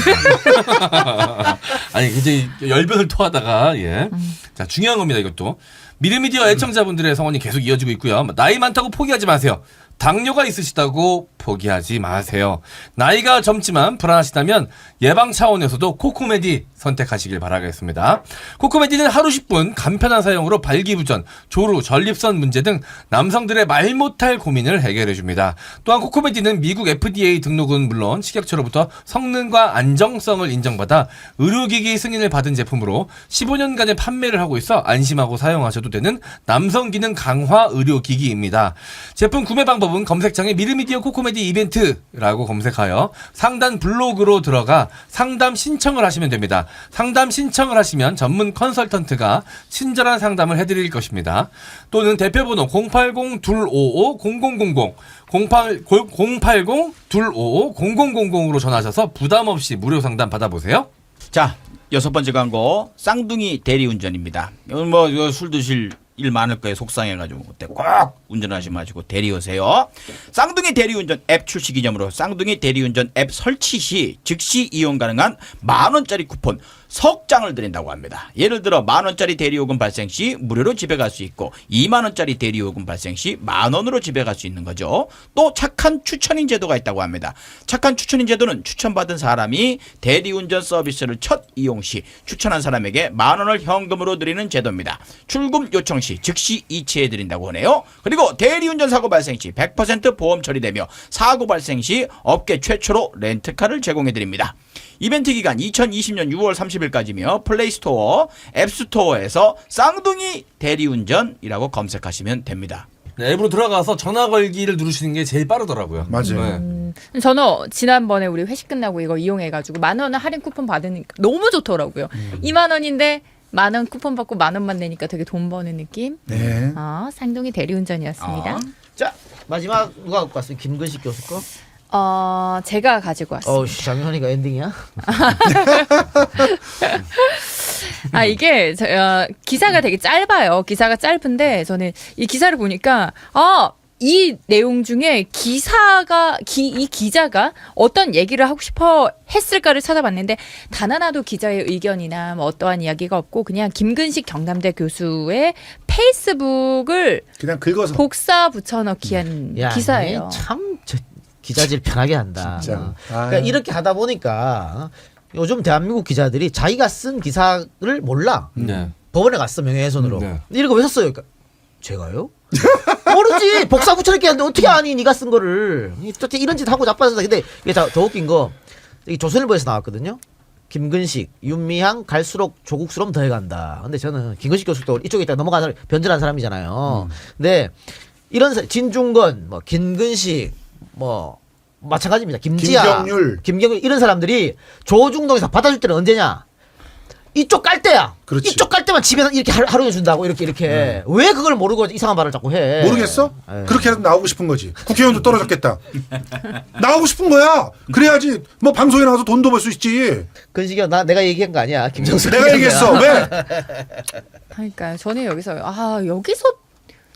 아니 굉장히 열변을 토하다가 예. 자 중요한 겁니다 이것도. 미르미디어 애청자분들의 성원이 계속 이어지고 있고요. 나이 많다고 포기하지 마세요. 당뇨가 있으시다고 포기하지 마세요. 나이가 젊지만 불안하시다면 예방 차원에서도 코코메디 선택하시길 바라겠습니다. 코코메디는 하루 10분 간편한 사용으로 발기부전, 조루, 전립선 문제 등 남성들의 말 못할 고민을 해결해 줍니다. 또한 코코메디는 미국 FDA 등록은 물론 식약처로부터 성능과 안정성을 인정받아 의료기기 승인을 받은 제품으로 15년간의 판매를 하고 있어 안심하고 사용하셔도 되는 남성 기능 강화 의료기기입니다. 제품 구매 방법은 검색창에 미르미디어 코코메디 이벤트라고 검색하여 상단 블로그로 들어가 상담 신청을 하시면 됩니다. 상담 신청을 하시면 전문 컨설턴트가 친절한 상담을 해드릴 것입니다. 또는 대표번호 080-255-0000 080-255-0000으로 전화하셔서 부담 없이 무료 상담 받아보세요. 자, 6번째 광고 쌍둥이 대리운전입니다. 뭐 술 드실 일 많을 거예요. 속상해가지고 그때 꼭 운전하지 마시고 대리 오세요. 쌍둥이 대리운전 앱 출시 기념으로 쌍둥이 대리운전 앱 설치 시 즉시 이용 가능한 10,000원짜리 쿠폰 석 장을 드린다고 합니다. 예를 들어 10,000원짜리 대리요금 발생 시 무료로 집에 갈 수 있고 20,000원짜리 대리요금 발생 시 10,000원으로 집에 갈 수 있는 거죠. 또 착한 추천인 제도가 있다고 합니다. 착한 추천인 제도는 추천받은 사람이 대리운전 서비스를 첫 이용 시 추천한 사람에게 10,000원을 현금으로 드리는 제도입니다. 출금 요청 시 즉시 이체해 드린다고 하네요. 그리고 대리운전 사고 발생 시 100% 보험 처리되며 사고 발생 시 업계 최초로 렌트카를 제공해 드립니다. 이벤트 기간 2020년 6월 30일까지며 플레이스토어, 앱스토어에서 쌍둥이 대리운전이라고 검색하시면 됩니다. 네, 앱으로 들어가서 전화 걸기를 누르시는 게 제일 빠르더라고요. 맞아요. 네. 저는 지난번에 우리 회식 끝나고 이거 이용해가지고 10,000원 할인 쿠폰 받으니까 너무 좋더라고요. 20,000원인데 10,000원 쿠폰 받고 10,000원만 내니까 되게 돈 버는 느낌. 네. 쌍둥이 대리운전이었습니다. 자, 마지막 누가 갖고 왔어요? 김근식 교수 거? 제가 가지고 왔어요. 장현이가 엔딩이야? 이게 기사가 되게 짧아요. 기사가 짧은데 저는 이 기사를 보니까 이 내용 중에 이 기자가 어떤 얘기를 하고 싶어 했을까를 찾아봤는데 단 하나도 기자의 의견이나 뭐 어떠한 이야기가 없고 그냥 김근식 경남대 교수의 페이스북을 그냥 긁어서. 복사 붙여넣기 한 기사예요. 참 기자질 편하게 한다. 진짜. 그러니까 이렇게 하다 보니까 요즘 대한민국 기자들이 자기가 쓴 기사를 몰라. 네. 법원에 갔어 명예훼손으로. 네. 이런 거 왜 썼어요? 그러니까 제가요? 모르지. 복사 붙여넣기 하는데 어떻게 아니 네가 쓴 거를. 이런 짓 하고 자빠졌어. 근데 이게 더 웃긴 거 이 조선일보에서 나왔거든요. 김근식, 윤미향 갈수록 조국스러움 더해간다. 근데 저는 김근식 교수도 이쪽에 있다 넘어가서 변절한 사람이잖아요. 근데 이런 진중권, 뭐 김근식, 뭐 마찬가지입니다. 김지아, 김경률 이런 사람들이 조중동에서 받아줄 때는 언제냐? 이쪽 깔 때야. 그렇지. 이쪽 깔 때만 집에 이렇게 하루에 준다고 이렇게. 왜 그걸 모르고 이상한 말을 자꾸 해? 모르겠어? 예. 그렇게라도 나오고 싶은 거지. 국회의원도 떨어졌겠다. 나오고 싶은 거야. 그래야지 뭐 방송에 나가서 돈도 벌 수 있지. 근식이야, 내가 얘기한 거 아니야. 김정수. 내가 얘기했어. 왜? 그러니까 저는 여기서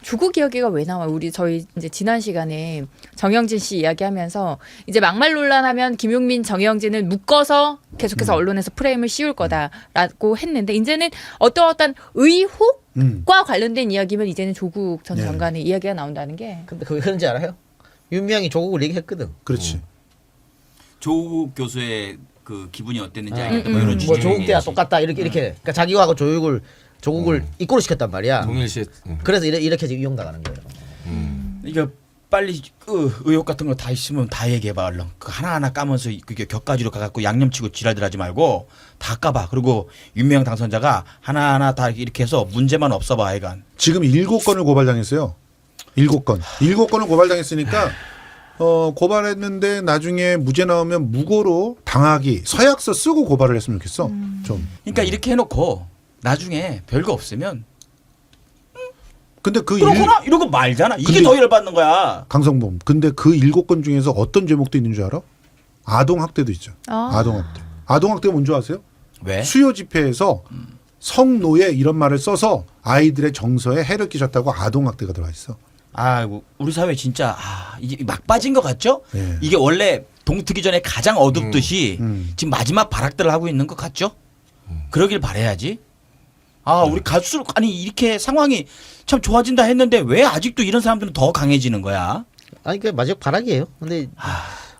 조국 이야기가 왜 나와? 저희 이제 지난 시간에 정영진 씨 이야기하면서 이제 막말 논란하면 김용민, 정영진은 묶어서 계속해서 언론에서 프레임을 씌울 거다라고 했는데 이제는 어떠한 의혹과 관련된 이야기면 이제는 조국 전 네. 장관의 이야기가 나온다는 게 근데 그게 그런지 알아요? 윤미향이 조국을 얘기했거든. 그렇지. 조국 교수의 그 기분이 어땠는지 알겠다. 뭐 이런 뭐 주제 조국 때와 얘기하지. 똑같다 이렇게. 그러니까 자기하고 조국을 이꼬로 시켰단 말이야. 동일시. 그래서 이렇게 지금 이용당하는 거예요. 이거 빨리 의혹 같은 거 다 있으면 다 얘기해봐 얼른. 그 하나하나 까면서 그게 격가지로 가갖고 양념치고 지랄들 하지 말고 다 까봐. 그리고 윤미향 당선자가 하나하나 다 이렇게 해서 문제만 없어봐 하여간. 지금 7건을 고발당했어요. 7건. 7건을 고발당했으니까 고발했는데 나중에 무죄 나오면 무고로 당하기 서약서 쓰고 고발을 했으면 좋겠어. 좀. 그러니까 이렇게 해놓고 나중에 별거 없으면 근데 그 그러거나 이러고 말잖아. 이게 근데- 더 열받는 거야. 강성범. 근데 그 7건 중에서 어떤 제목도 있는 줄 알아? 아동학대도 있죠. 아동학대. 아동학대가 뭔지 아세요? 왜? 수요 집회에서 성노예 이런 말을 써서 아이들의 정서에 해를 끼쳤다고 아동학대가 들어가 있어. 아, 우리 사회 진짜 이게 막 빠진 것 같죠? 예. 이게 원래 동트기 전에 가장 어둡듯이 지금 마지막 발악들을 하고 있는 것 같죠? 그러길 바라야지. 우리 갈수록 아니 이렇게 상황이 참 좋아진다 했는데 왜 아직도 이런 사람들은 더 강해지는 거야? 아니 그 마지막 발악이에요. 근데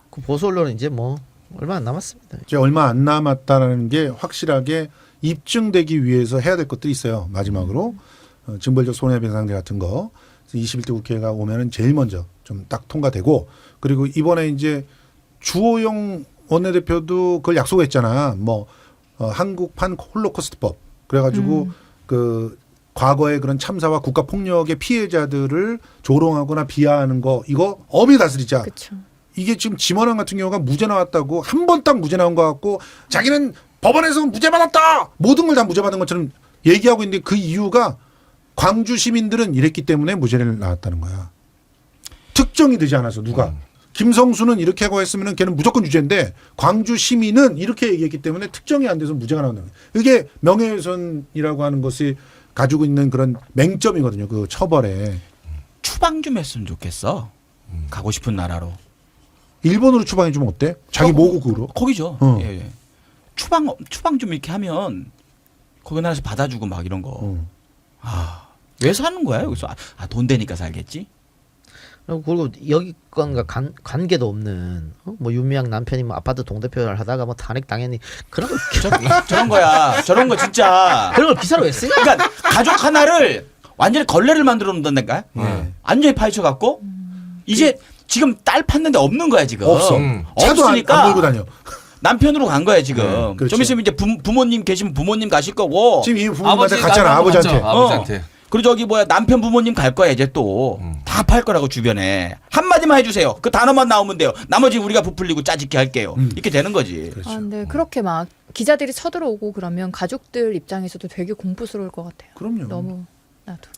그 보수 언론은 이제 뭐 얼마 안 남았습니다. 이제 얼마 안 남았다는 게 확실하게 입증되기 위해서 해야 될 것들이 있어요. 마지막으로 징벌적 손해배상제 같은 거 21대 국회가 오면은 제일 먼저 좀 딱 통과되고 그리고 이번에 이제 주호영 원내대표도 그걸 약속했잖아. 뭐 한국판 홀로코스트법 그래가지고 그 과거의 그런 참사와 국가 폭력의 피해자들을 조롱하거나 비하하는 거 이거 엄히 다스리자. 그렇죠. 이게 지금 지원왕 같은 경우가 무죄 나왔다고 한 번 딱 무죄 나온 것 같고 자기는 법원에서 무죄 받았다 모든 걸 다 무죄 받은 것처럼 얘기하고 있는데 그 이유가 광주 시민들은 이랬기 때문에 무죄를 나왔다는 거야. 특정이 되지 않아서 누가 김성수는 이렇게 하고 했으면은 걔는 무조건 유죄인데 광주 시민은 이렇게 얘기했기 때문에 특정이 안 돼서 무죄가 나온다는 거야. 이게 명예훼손이라고 하는 것이 가지고 있는 그런 맹점이거든요. 그 처벌에. 추방 좀 했으면 좋겠어. 가고 싶은 나라로. 일본으로 추방해 주면 어때? 자기 모국으로. 거기죠. 어. 예, 예. 추방 좀 이렇게 하면 거기 나라에서 받아주고 막 이런 거. 왜 사는 거야 여기서? 돈 되니까 살겠지. 그리고 여기과가 관계도 없는 뭐 윤미향 남편이 뭐 아파트 동대표를 하다가 뭐 탄핵 당했니 그런 거 저런 거야. 저런 거 진짜. 그런 걸 기사로 왜 쓰냐? 그러니까 가족 하나를 완전히 걸레를 만들어 놓는다니까. 완전히 파헤쳐 갖고 이제 지금 딸 팠는데 없는 거야 지금. 없어. 차도 안 몰고 다녀. 남편으로 간 거야 지금. 그렇죠. 좀 있으면 이제 부모님 계시면 부모님 가실 거고. 지금 이 부모님한테 갔잖아. 아버지한테. 아버지한테. 그리고 저기 남편 부모님 갈 거야 이제 또. 다 팔 거라고 주변에. 한마디만 해주세요. 그 단어만 나오면 돼요. 나머지 우리가 부풀리고 짜집게 할게요. 이렇게 되는 거지. 그렇죠. 근데 그렇게 막 기자들이 쳐들어오고 그러면 가족들 입장에서도 되게 공포스러울 것 같아요. 그럼요. 너무 나도.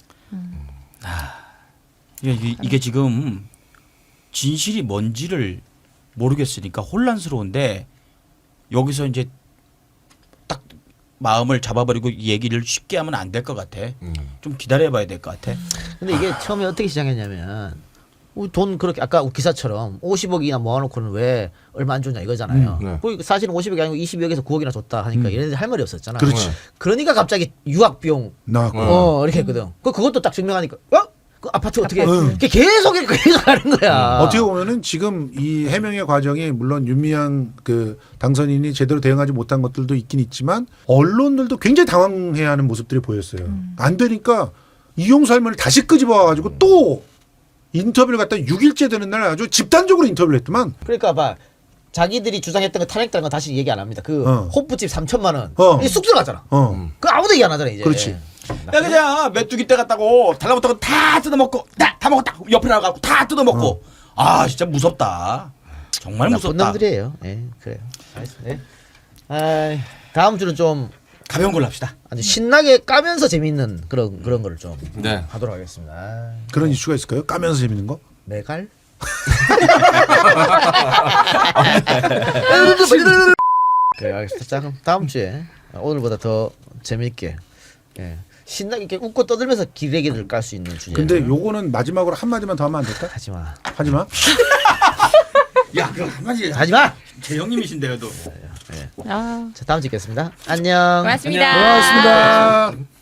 이게 지금 진실이 뭔지를 모르겠으니까 혼란스러운데 여기서 이제 딱 마음을 잡아버리고 얘기를 쉽게 하면 안 될 것 같아. 좀 기다려봐야 될 것 같아. 근데 이게 처음에 어떻게 시작했냐면 돈 그렇게 아까 기사처럼 50억이나 모아놓고는 왜 얼마 안 줬냐 이거잖아요. 네. 그 사실은 50억이 아니고 22억에서 9억이나 줬다 하니까 얘네들 할 말이 없었잖아. 그렇지. 그러니까 갑자기 유학 비용 나왔고. 이렇게 했거든. 그것도 딱 증명하니까 그 아파트 어떻게 계속 하는 거야. 어떻게 보면은 지금 이 해명의 과정이 물론 윤미향 그 당선인이 제대로 대응하지 못한 것들도 있긴 있지만 언론들도 굉장히 당황해하는 모습들이 보였어요. 안 되니까 이용수 할머니를 다시 끄집어 와가지고 또 인터뷰를 갖다 6일째 되는 날 아주 집단적으로 인터뷰를 했더만. 그러니까 봐. 자기들이 주장했던 거 탄핵된 거 다시 얘기 안 합니다. 그 호프집 3천만 원. 이게 쑥 들어갔잖아. 그 아무도 얘기 안 하잖아 이제. 그렇지. 야 그냥 메뚜기 떼 갔다고 달라붙은 거 다 뜯어먹고 다 먹었다. 옆에 나가고 다 뜯어먹고. 진짜 무섭다. 정말 나쁜 무섭다. 놈들이에요. 예, 그래요. 알겠습니다. 예. 다음 주는 좀 가벼운 걸로 합시다. 아주 신나게 까면서 재밌는 그런 거를 좀 네. 하도록 하겠습니다. 아, 그런 이슈가 있을까요? 까면서 재밌는 거? 메갈? 그래 알겠습니다. 자, 그럼 다음 주에 오늘보다 더 재밌게 신나게 이렇게 웃고 떠들면서 기레기를 깔 수 있는 주제. 근데 요거는 마지막으로 한 마디만 더 하면 안 될까? 하지 마. 하지 마. 야, 그럼 한마디 하지 마. 제 형님이신데요도. 아, 자, 다음 주에 뵙겠습니다. 안녕. 고맙습니다. 고맙습니다.